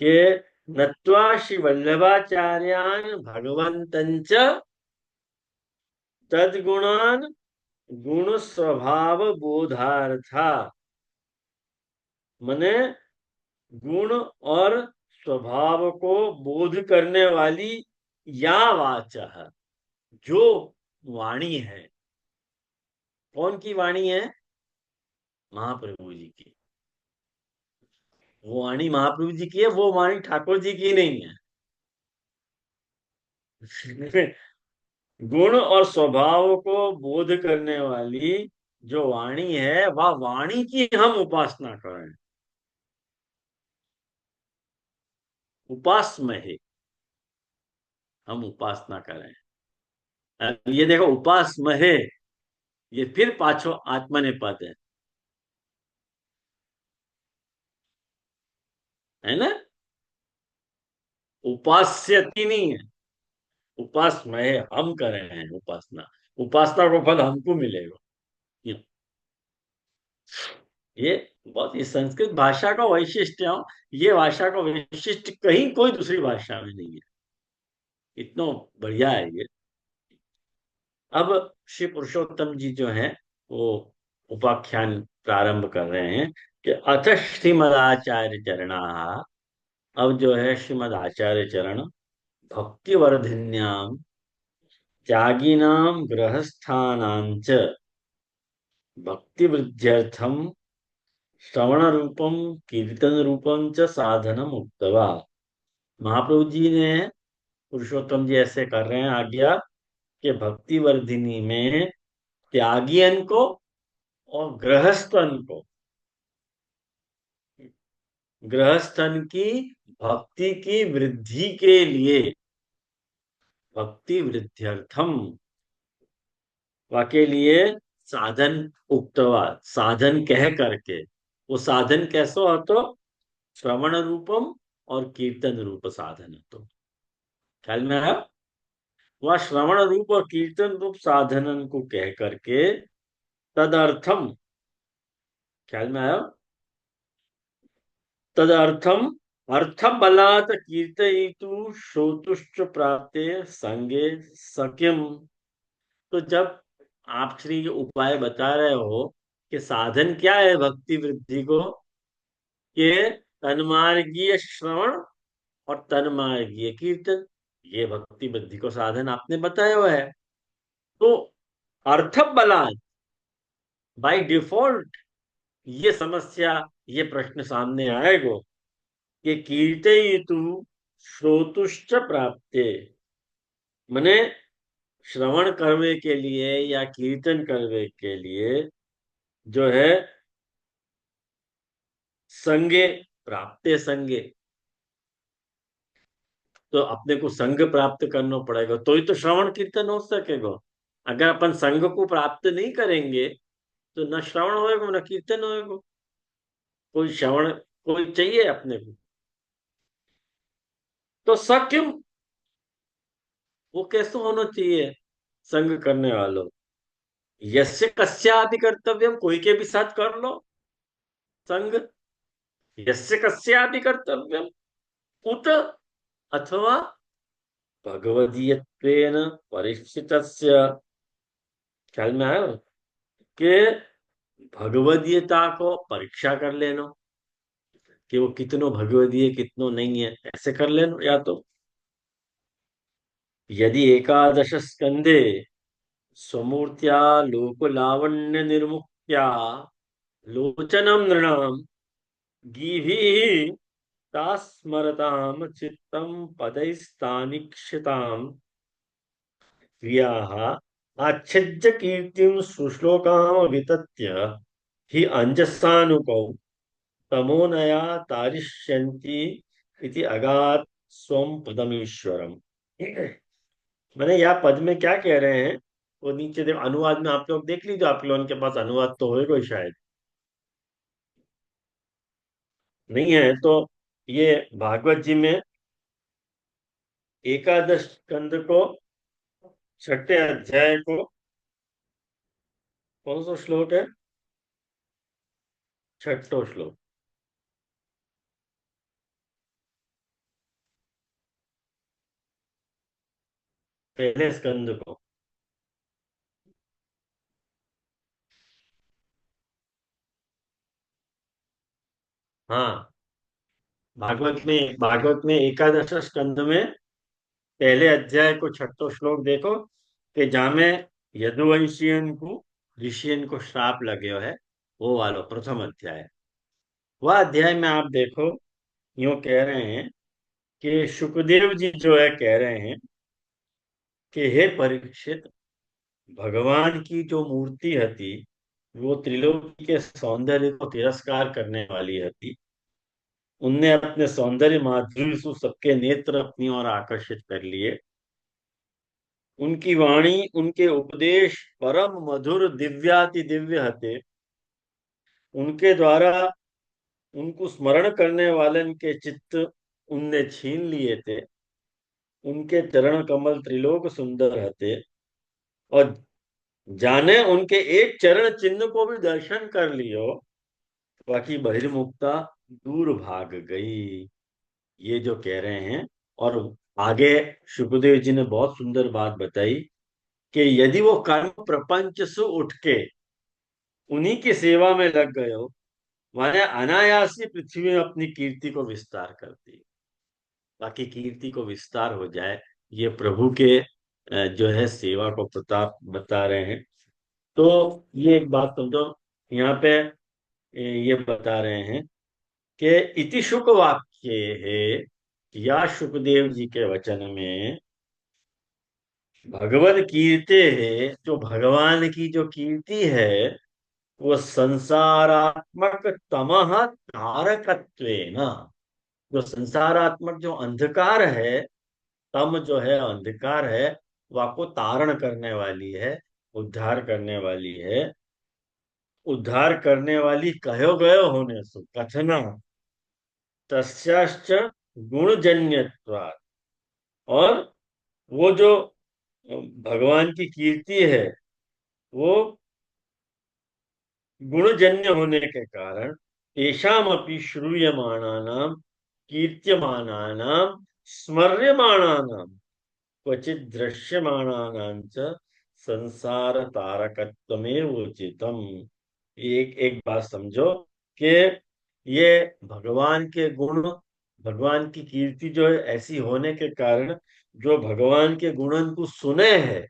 कि नत्वा श्री वल्लभाचार्यान भगवंतं च तद्गुणान गुण स्वभाव बोधार्था, मने गुण और स्वभाव को बोध करने वाली या वाचा, जो वाणी है। कौन की वाणी है? महाप्रभु जी की। वो वाणी महाप्रभु जी की है, वो वाणी ठाकुर जी की नहीं है। गुण और स्वभाव को बोध करने वाली जो वाणी है, वह वाणी की हम उपासना करें। उपासमहे, हम उपासना करें। अब ये देखो उपासमहे, ये फिर पाछो आत्मनेपद है ना। उपास्यति नहीं है, उपासमहे, हम कर रहे हैं उपासना। उपासना को फल हमको मिलेगा। ये बहुत, ये संस्कृत भाषा का वैशिष्ट्य है। ये भाषा का वैशिष्ट्य कहीं कोई दूसरी भाषा में नहीं है। इतना बढ़िया है ये। अब श्री पुरुषोत्तम जी जो हैं वो उपाख्यान प्रारंभ कर रहे हैं कि अथ श्रीमदाचार्य चरणा। अब जो है श्रीमद आचार्य चरण भक्ति वर्धिन्याम त्यागिनाम गृहस्थानां च भक्ति वृद्ध्यर्थम श्रवण रूपम कीर्तन रूपम च साधनम उक्तवा। महाप्रभु जी ने, पुरुषोत्तम जी ऐसे कर रहे हैं आज्ञा कि भक्ति वर्धिनी में त्यागियन को और गृहस्थन को, गृहस्थन की भक्ति की वृद्धि के लिए, भक्ति वृद्ध्यर्थम वाके लिए साधन उक्तवा, साधन कह करके। वो साधन कैसो हो तो श्रवण रूपम और कीर्तन रूप साधन तो ख्याल में है। वह श्रवण रूप और कीर्तन रूप साधनन को कह करके तदर्थम, ख्याल में आया, तदर्थम अर्थ बलात् कीर्तयितु श्रोतुश्च प्राप्ते संगे सख्यम। तो जब आप श्री उपाय बता रहे हो कि साधन क्या है भक्ति वृद्धि को, कि तन्मार्गीय श्रवण और तन्मार्गीय कीर्तन, ये भक्ति वृद्धि को साधन आपने बताया हुआ है। तो अर्थ बलात्, बाय डिफॉल्ट ये समस्या, ये प्रश्न सामने आएगा कि कीर्तयितु श्रोतुश्च प्राप्ते, मने श्रवण करने के लिए या कीर्तन करने के लिए जो है संगे, प्राप्ते संगे, तो अपने को संग प्राप्त करना पड़ेगा तो ही तो श्रवण कीर्तन हो सकेगा। अगर अपन संग को प्राप्त नहीं करेंगे तो न श्रवण होएगा न कीर्तन होएगा। कोई श्रवण, कोई चाहिए अपने को। तो सक्यम, वो कैसे होना चाहिए संग करने वालों? यस्य कस्यापि कर्तव्यम, कोई के भी साथ कर लो संग। यस्य कस्यापि कर्तव्यम उत, अथवा भगवदीयत्वेन परीक्षितस्य, ख्याल में आयो, कि भगवदीयता को परीक्षा कर लेना कि वो कितनो भगवदीय कितनो नहीं है, ऐसे कर लेना। या तो यदि एकादश स्कंदे स्वमूर्त्या लोक लावण्य निर्मुक्त्या लोचनम नृणाम गीभिः तास्मरताम चित्तम पदैस्तानिक्षिताम क्रियाः आच्छिद्य कीर्तिं सुश्लोकाम वितत्य हि अंजसानुकौ तमोनया तारिष्यन्ति इति अगात् स्वम पदमीश्वरम। मैंने यह पद में क्या कह रहे हैं वो नीचे देखो, अनुवाद में आप लोग देख लीजिए, आप लोगों के पास अनुवाद तो होएगा ही शायद। नहीं है तो ये भागवत जी में एकादश स्कंद को, छठे अध्याय को, कौन सा श्लोक है? छठो श्लोक, पहले स्कंद को। हाँ, भागवत में एकादश स्कंद में पहले अध्याय को छठो श्लोक देखो, कि जहाँ में यदुवंशियन को, ऋषियन को श्राप लगे है, वो वालो प्रथम अध्याय। वह अध्याय में आप देखो, यूं कह रहे हैं कि सुखदेव जी जो है कह रहे हैं कि हे परीक्षित, भगवान की जो मूर्ति हती वो त्रिलोकी के सौंदर्य को तिरस्कार करने वाली हती। उनने अपने सौंदर्य माधुर्य से सबके नेत्र अपनी ओर आकर्षित कर लिए। उनकी वाणी, उनके उपदेश परम मधुर दिव्याति दिव्य हते। उनके द्वारा उनको स्मरण करने वालन के चित्त उनने छीन लिए थे। उनके चरण कमल त्रिलोक सुंदर हते। और जाने उनके एक चरण चिन्ह को भी दर्शन कर लियो, बाकी बहिर्मुखता दूर भाग गई। ये जो कह रहे हैं। और आगे सुखदेव जी ने बहुत सुंदर बात बताई कि यदि वो कर्म प्रपंच से उठ के उन्हीं की सेवा में लग गए हो, माने अनायास ही पृथ्वी में अपनी कीर्ति को विस्तार करती, बाकी कीर्ति को विस्तार हो जाए। ये प्रभु के जो है सेवा को प्रताप बता रहे हैं। तो ये एक बात समझो, यहाँ पे ये बता रहे हैं कि इति शुक वाक्य है, या सुखदेव जी के वचन में भगवत कीर्ति है, जो भगवान की जो कीर्ति है वो संसारात्मक तमह तारकत्वेन, जो संसारात्मक जो अंधकार है, तम जो है अंधकार है, वो आपको तारण करने वाली है, उद्धार करने वाली है। उद्धार करने वाली कहो गयो होने से कथना तस्याश्च गुणजन्यत्वात्। और वो जो भगवान की कीर्ति है वो गुणजन्य होने के कारण तेषाम अपि श्रूयमाणानाम कीर्त्यमानानाम स्मर्यमाणानाम क्वचित दृश्यमाणानां च संसार तारकत्वमेव उचितम। एक एक बात समझो कि ये भगवान के गुण, भगवान की कीर्ति जो है ऐसी होने के कारण, जो भगवान के गुणन को सुने हैं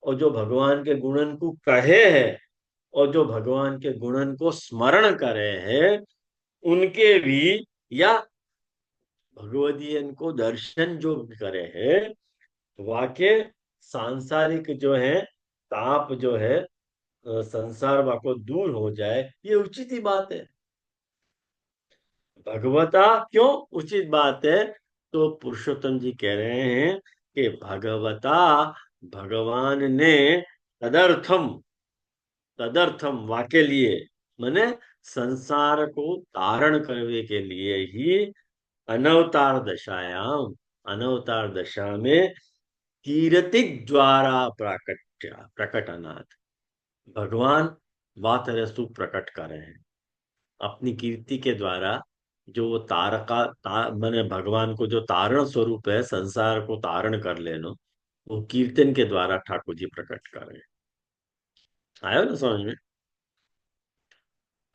और जो भगवान के गुणन को कहे हैं और जो भगवान के गुणन को स्मरण करे हैं, उनके भी, या भगवदीयन को दर्शन जो करे हैं, वाक्य सांसारिक जो है ताप जो है, संसार वाको दूर हो जाए, ये उचित ही बात है। भगवता क्यों उचित बात है? तो पुरुषोत्तम जी कह रहे हैं कि भगवता, भगवान ने तदर्थम, तदर्थम वाके लिए, माने संसार को तारण करने के लिए ही अनवतार दशायाम, अनवतार दशा में कीर्ति द्वारा प्रकटनाथ, भगवान वातरसु प्रकट कर रहे हैं अपनी कीर्ति के द्वारा। जो वो मैंने भगवान को जो तारण स्वरूप है, संसार को तारण कर लेना, वो कीर्तन के द्वारा ठाकुर जी प्रकट कर रहे हैं। आयो ना समझ में?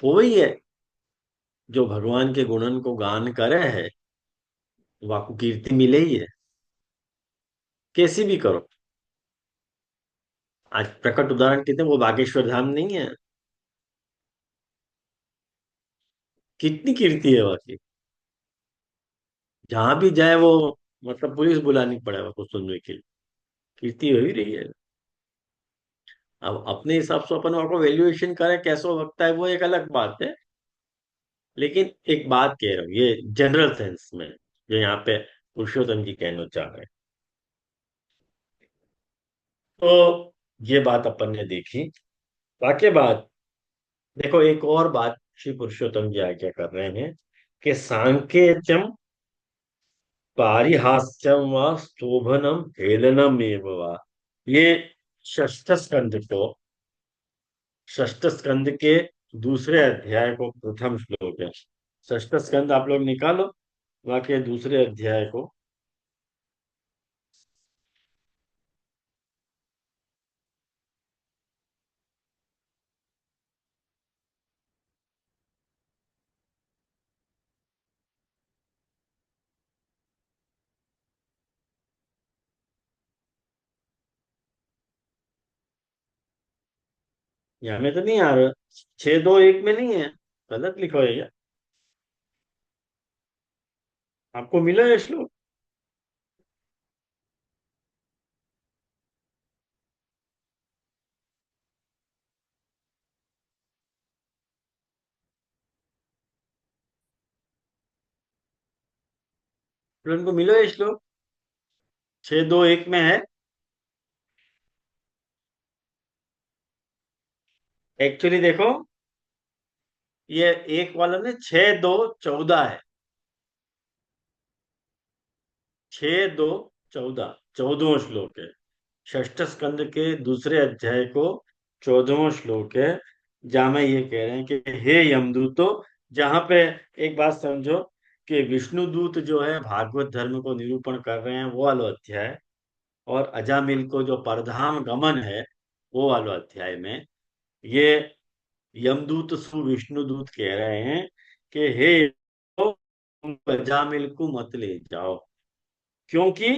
वो वही है जो भगवान के गुणन को गान करे है, वाको कीर्ति मिले ही है, कैसी भी करो। आज प्रकट उदाहरण कितने, वो बागेश्वर धाम नहीं है, कितनी कीर्ति है बाकी। जहां भी जाए वो, मतलब पुलिस बुलानी पड़े उसको सुनने के लिए, कीर्ति हो ही रही है। अब अपने हिसाब से अपन को वैल्यूएशन करें कैसा लगता है वो एक अलग बात है, लेकिन एक बात कह रहा हूँ ये जनरल सेंस में, जो यहाँ पे पुरुषोत्तम जी कहना चाह रहे हैं। तो ये बात अपन ने देखी। बाकी बात देखो, एक और बात श्री पुरुषोत्तम जी आज्ञा कर रहे हैं कि सांकेत्यम पारिहास्यम व शोभनम हेलनम एव वा। ये षष्ठ स्कंद को, षष्ठ स्कंद के दूसरे अध्याय को प्रथम श्लोक है। षष्ठ स्कंद आप लोग निकालो, वहां के दूसरे अध्याय को। यहाँ में तो नहीं आ रहा, 6-2-1 में नहीं है, गलत लिखा है ये। आपको मिला है श्लोक? उनको मिला है श्लोक? 6-2-1 में है। एक्चुअली देखो, ये एक वाला ने 6-2-14 है। 6-2-14 14वां श्लोक है। षष्ठ स्कंद के दूसरे अध्याय को 14वां श्लोक है, जहां में ये कह रहे हैं कि हे यमदूतो, जहां पे एक बात समझो कि विष्णुदूत जो है भागवत धर्म को निरूपण कर रहे हैं वो वाला अध्याय, और अजामिल को जो परधाम गमन है वो वाला अध्याय में ये यमदूत सु विष्णुदूत कह रहे हैं कि हे तुम अजामिल को मत ले जाओ, क्योंकि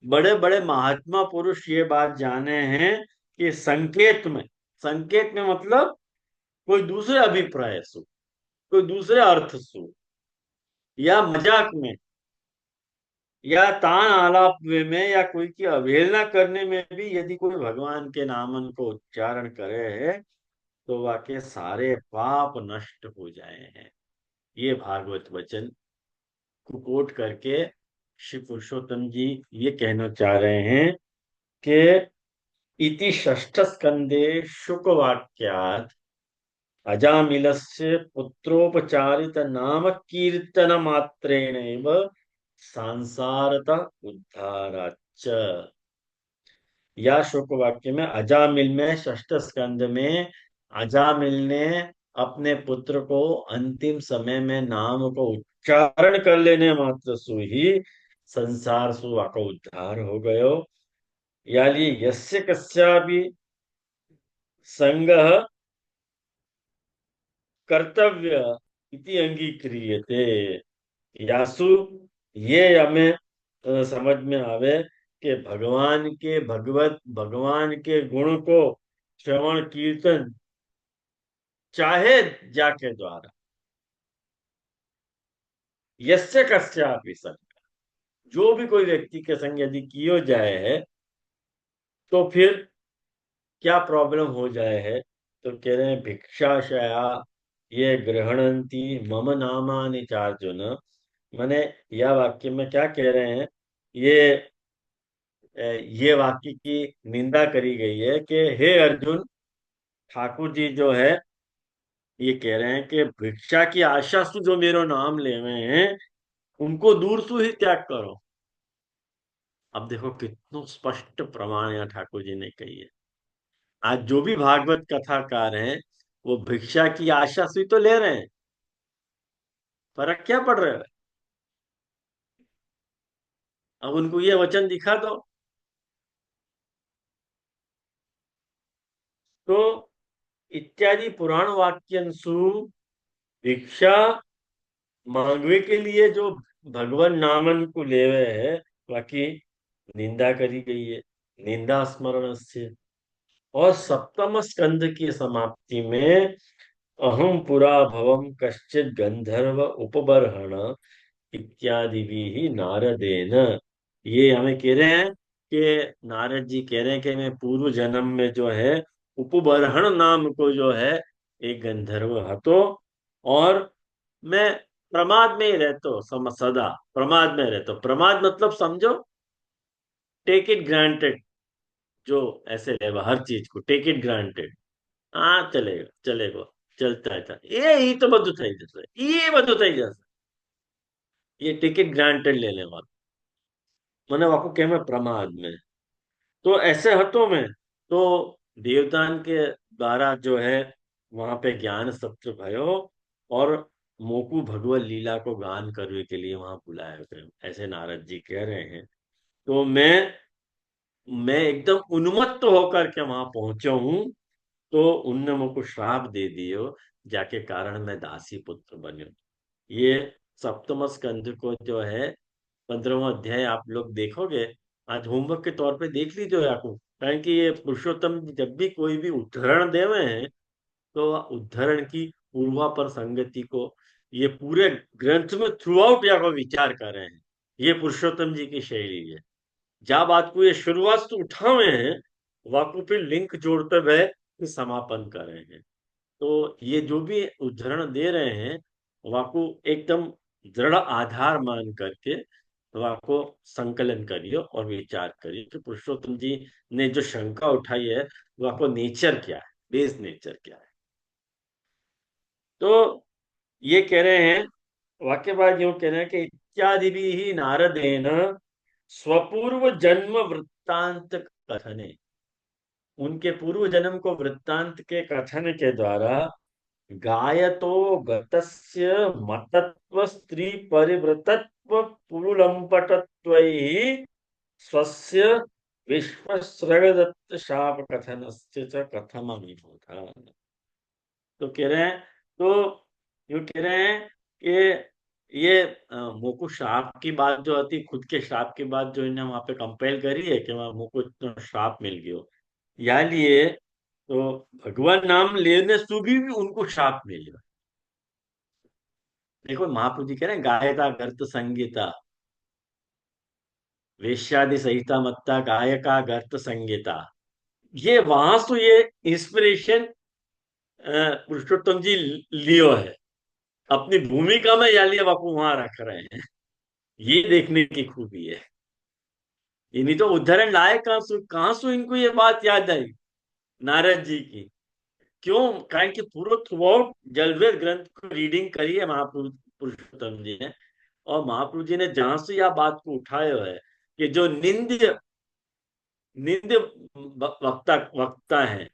बड़े बड़े महात्मा पुरुष ये बात जाने हैं कि संकेत में मतलब कोई दूसरे अभिप्राय सु, कोई दूसरे अर्थ सु, या मजाक में, या तान आलाप में, या कोई की अवहेलना करने में भी यदि कोई भगवान के नामन को उच्चारण करे है तो वाके सारे पाप नष्ट हो जाए हैं। ये भागवत वचन को कोट करके श्री पुरुषोत्तम जी ये कहना चाह रहे हैं कि इति षष्ठ स्कंदे शुक वाक्यात अजामिलस्य पुत्रोपचारित नाम कीर्तन मात्रेण सांसारता उद्धाराच। या शुक वाक्य में अजामिल में षष्ठ स्कंद में अजामिल ने अपने पुत्र को अंतिम समय में नाम को उच्चारण कर लेने मात्र सु ही संसार सु का उद्धार हो गयो। यानी यस्य कस्यापि संगः कर्तव्य इति अंगीक्रियते। यासु ये हमें समझ में आवे कि भगवान के गुण को श्रवण कीर्तन चाहे जाके द्वारा, यस्य कस्यापि संग, जो भी कोई व्यक्ति के संग यदि कियो जाए है तो फिर क्या प्रॉब्लम हो जाए है, तो कह रहे हैं भिक्षाशया ये गृहणंती मम नामानि चार्जुन। मैंने यह वाक्य में क्या कह रहे हैं, ये ये वाक्य की निंदा करी गई है कि हे अर्जुन, ठाकुर जी जो है ये कह रहे हैं कि भिक्षा की आशा से जो मेरो नाम ले रहे हैं उनको दूर से ही त्याग करो। अब देखो कितना स्पष्ट प्रमाण यहाँ ठाकुर जी ने कही है। आज जो भी भागवत कथाकार हैं वो भिक्षा की आशा से तो ले रहे हैं, फर्क क्या पड़ रहा है? अब उनको ये वचन दिखा दो। तो इत्यादि पुराण वाक्यांशु भिक्षा मांगवे के लिए जो भगवान नामन को लेवे है, बाकी निंदा करी गई है, निंदा स्मरण से। और सप्तम स्कंद की समाप्ति में अहम पुरा भवम कश्चित गंधर्व उपबर्हण इत्यादि भी ही नारदेन, ये हमें कह रहे हैं कि नारद जी कह रहे हैं कि मैं पूर्व जन्म में जो है उपबर्हण नाम को जो है एक गंधर्व हतो, और मैं प्रमाद में ही रहता हूँ, सदा प्रमाद में रहता हूँ। प्रमाद मतलब समझो, टेक इट ग्रांटेड, जो ऐसे लेवा हर चीज को टेक इट ग्रांटेड, हाँ चलेगा चलेगा, चलता है था ये तो બધું થઈ જશે, ये બધું થઈ જશે, ये टिकट ग्रांटेड लेने वाला मैंने आपको कह मैं प्रमाद में। तो ऐसे हतों में तो देवतान के द्वारा जो है वहां पे ज्ञान सत्र भयो, और मोकू भगवत लीला को गान करने के लिए वहां बुलाया गए, ऐसे नारद जी कह रहे हैं। तो मैं एकदम उन्मत्त होकर के वहां पहुंचा हूं, तो उनने मुझको श्राप दे दियो, जाके कारण मैं दासी पुत्र बन्यो। ये सप्तम स्कंध को जो है 15वां अध्याय आप लोग देखोगे, आज होमवर्क के तौर पे देख लीजिए आपको, कारण कि ये पुरुषोत्तम जब भी कोई भी उद्धरण देवे हैं, तो उद्धरण की पूर्वापर संगति को ये पूरे ग्रंथ में थ्रू आउट या को विचार कर रहे हैं। ये पुरुषोत्तम जी की शैली है, जहाँ बात को ये शुरुआत से उठावे हैं, वाकु फिर लिंक जोड़ते हुए फिर समापन कर रहे हैं। तो ये जो भी उदाहरण दे रहे हैं, वाको एकदम दृढ़ आधार मान करके वाको संकलन करियो और विचार करिए कि पुरुषोत्तम जी ने जो शंका उठाई है, वाको नेचर क्या है, बेस नेचर क्या है। तो ये कह रहे हैं, वाक्य बाद यूं कह रहे हैं कि इत्यादि भी ही नारदेन स्वपूर्व जन्म वृत्तांत कथने, उनके पूर्व जन्म को वृत्तांत के कथन के द्वारा गायतो गतस्य मतत्व स्त्री परिवृतत्व पुलुलंपटत्वैः स्वस्य विश्वस्रगदत्त शाप कथनस्य च कथम अभिभूता। तो कह रहे हैं, तो यूं कह रहे हैं कि ये मोको श्राप की बात जो आती, खुद के श्राप की बात जो इन्हें वहां पे कंपेल करी है कि वहां मोको इतना श्राप मिल गयो, या लिए तो भगवान नाम लेने से भी उनको श्राप मिलेगा। देखो महाप्रभु जी कह रहे हैं गायता गर्त संगीता, वेश्यादि सहिता मत्ता गायका गर्त संगीता, ये वहां से ये इंस्पिरेशन पुरुषोत्तम जी लियो है, अपनी भूमिका में या लिए बापू वहां रख रहे हैं। ये देखने की खूबी है। ये नहीं तो उदाहरण लाए कहां से इनको ये बात याद आई नारद जी की। क्यों? कारण कि पूरा थ्रू आउट जलवेद ग्रंथ को रीडिंग करी है महाप्रभु पुरुषोत्तम जी ने, और महाप्रभु जी ने जहां से यह बात को उठाया है कि जो निंद्य निंद्य वक्ता वक्ता है,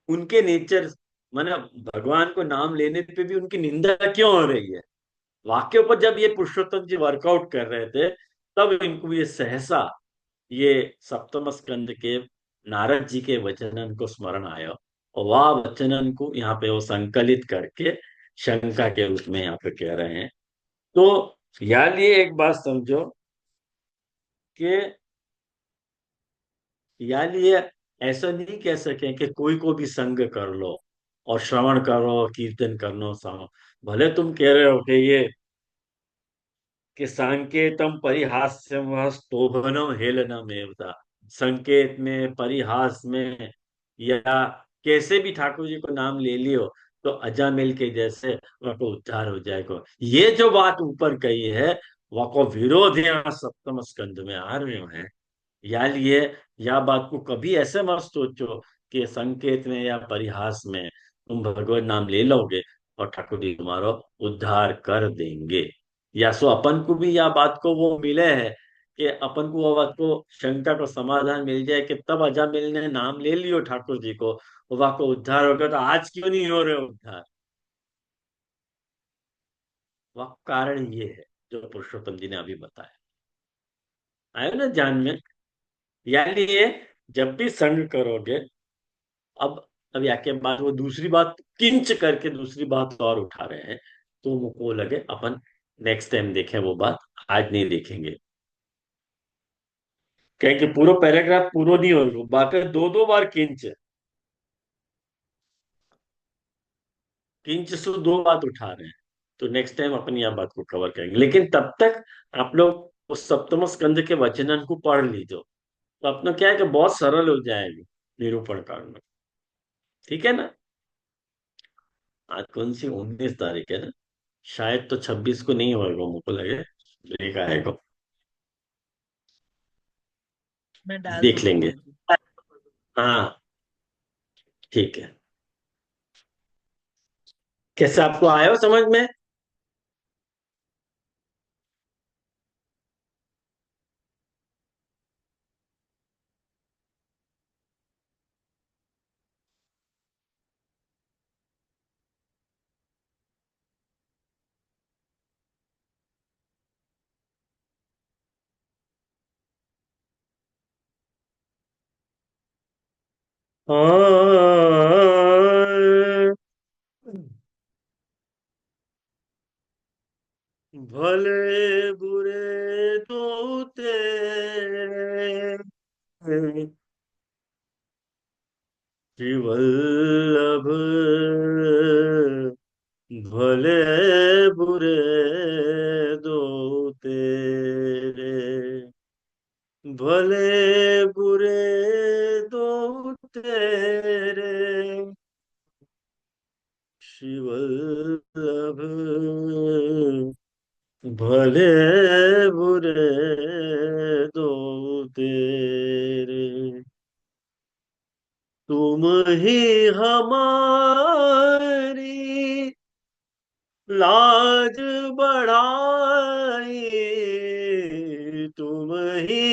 उनके नेचर माने भगवान को नाम लेने पे भी उनकी निंदा क्यों हो रही है, वाक्यों पर जब ये पुरुषोत्तम जी वर्कआउट कर रहे थे, तब इनको ये सहसा ये सप्तम स्कंद के नारद जी के वचनन को स्मरण आया, और वह वचनन को यहाँ पे वो संकलित करके शंका के रूप में यहाँ पे कह रहे हैं। तो यार ये एक बात समझो कि यार ये ऐसा नहीं कह सके कि कोई को भी संग कर लो और श्रवण करो कीर्तन करो सो, भले तुम कह रहे हो कि ये कि संकेतम परिहास्यम स्तोभनम हेलनम एवता, संकेत में परिहास में या कैसे भी ठाकुर जी को नाम ले लियो तो अजामिल के जैसे वह उद्धार हो जाएगा। ये जो बात ऊपर कही है वह को विरोध यहाँ सप्तम स्कंद में आ रहे हैं। या लिए या बात को कभी ऐसे मत सोचो कि संकेत में या परिहास में तुम भगवत नाम ले लोगे और ठाकुर जी तुम्हारा उद्धार कर देंगे। या सो अपन को भी या बात को वो मिले है कि अपन को वो बात को शंका को समाधान मिल जाए कि तब अजा मिलने नाम ले लियो ठाकुर जी को, वह को उद्धार हो गया, तो आज क्यों नहीं हो रहे उद्धार? वह कारण ये है जो पुरुषोत्तम जी ने अभी बताया, आयो ना ध्यान में। यानी ये जब भी संग करोगे, अब अब याके बाद वो दूसरी बात किंच करके दूसरी बात और उठा रहे हैं, तो मुझको लगे अपन नेक्स्ट टाइम देखें वो बात, आज नहीं देखेंगे। कहें कि पूरा पैराग्राफ पूरा नहीं हो, बाकी दो दो बार किंच किंच से दो बात उठा रहे हैं। तो नेक्स्ट टाइम अपन यह बात को कवर करेंगे, लेकिन तब तक आप लोग उस सप्तम स्कंद के वचनन को पढ़ लीजिए, तो अपना क्या है कि बहुत सरल हो जाएगी निरूपण करना। ठीक है ना? आज कौन सी 19 तारीख है ना, शायद तो 26 को नहीं होगा, मुझको लगे ब्रेक आएगा। मैं डाल देख दूंगा लेंगे। मैं भी। हाँ, ठीक है। कैसे आपको आया हो समझ में? हाँ, भले बुरे तो तेरे श्रीवल्लभ, भले बुरे दो तेरे, भले बुरे दो तेरे शिवल्लभ, भले बुरे दो तेरे, तुम ही हमारी लाज बढ़ाई, तुम ही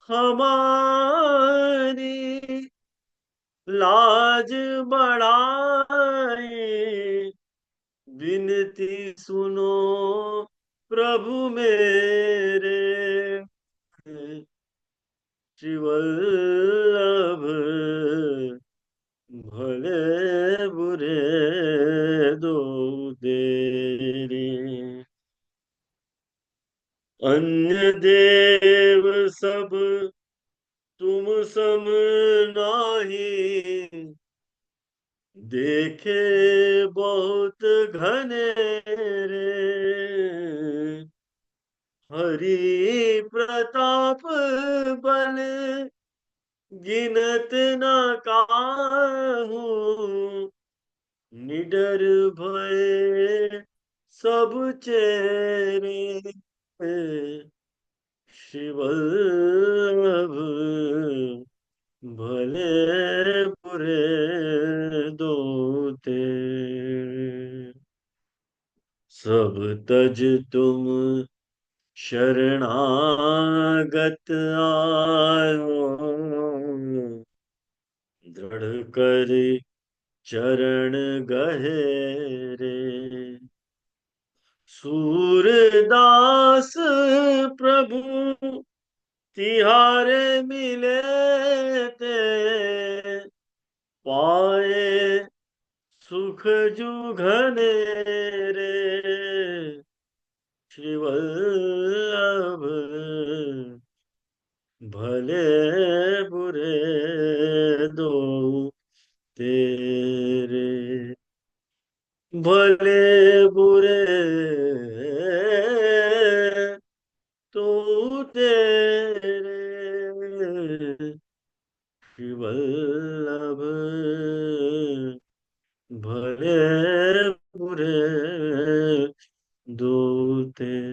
हमारी लाज बढ़ाई, विनती सुनो प्रभु मेरे, शिवल्लभ, भले बुरे दो तेरे, अन्य देव सब तुम सम नाही, देखे बहुत घनेरे, हरि प्रताप बल गिनत न काहू, निडर भय सब चेरे, शिवल्लभ, भले बुरे दो तेरे, सब तज तुम शरणागत आयो, दृढ़ कर चरण गहेरे, सूरदास प्रभु तिहारे मिले ते, पाए सुख जुघने रे, श्रीवल्लभ, भले बुरे दो तेरे, भले बुरे तो तेरे, श्रीवल्लभ, भले बुरे दो तेरे।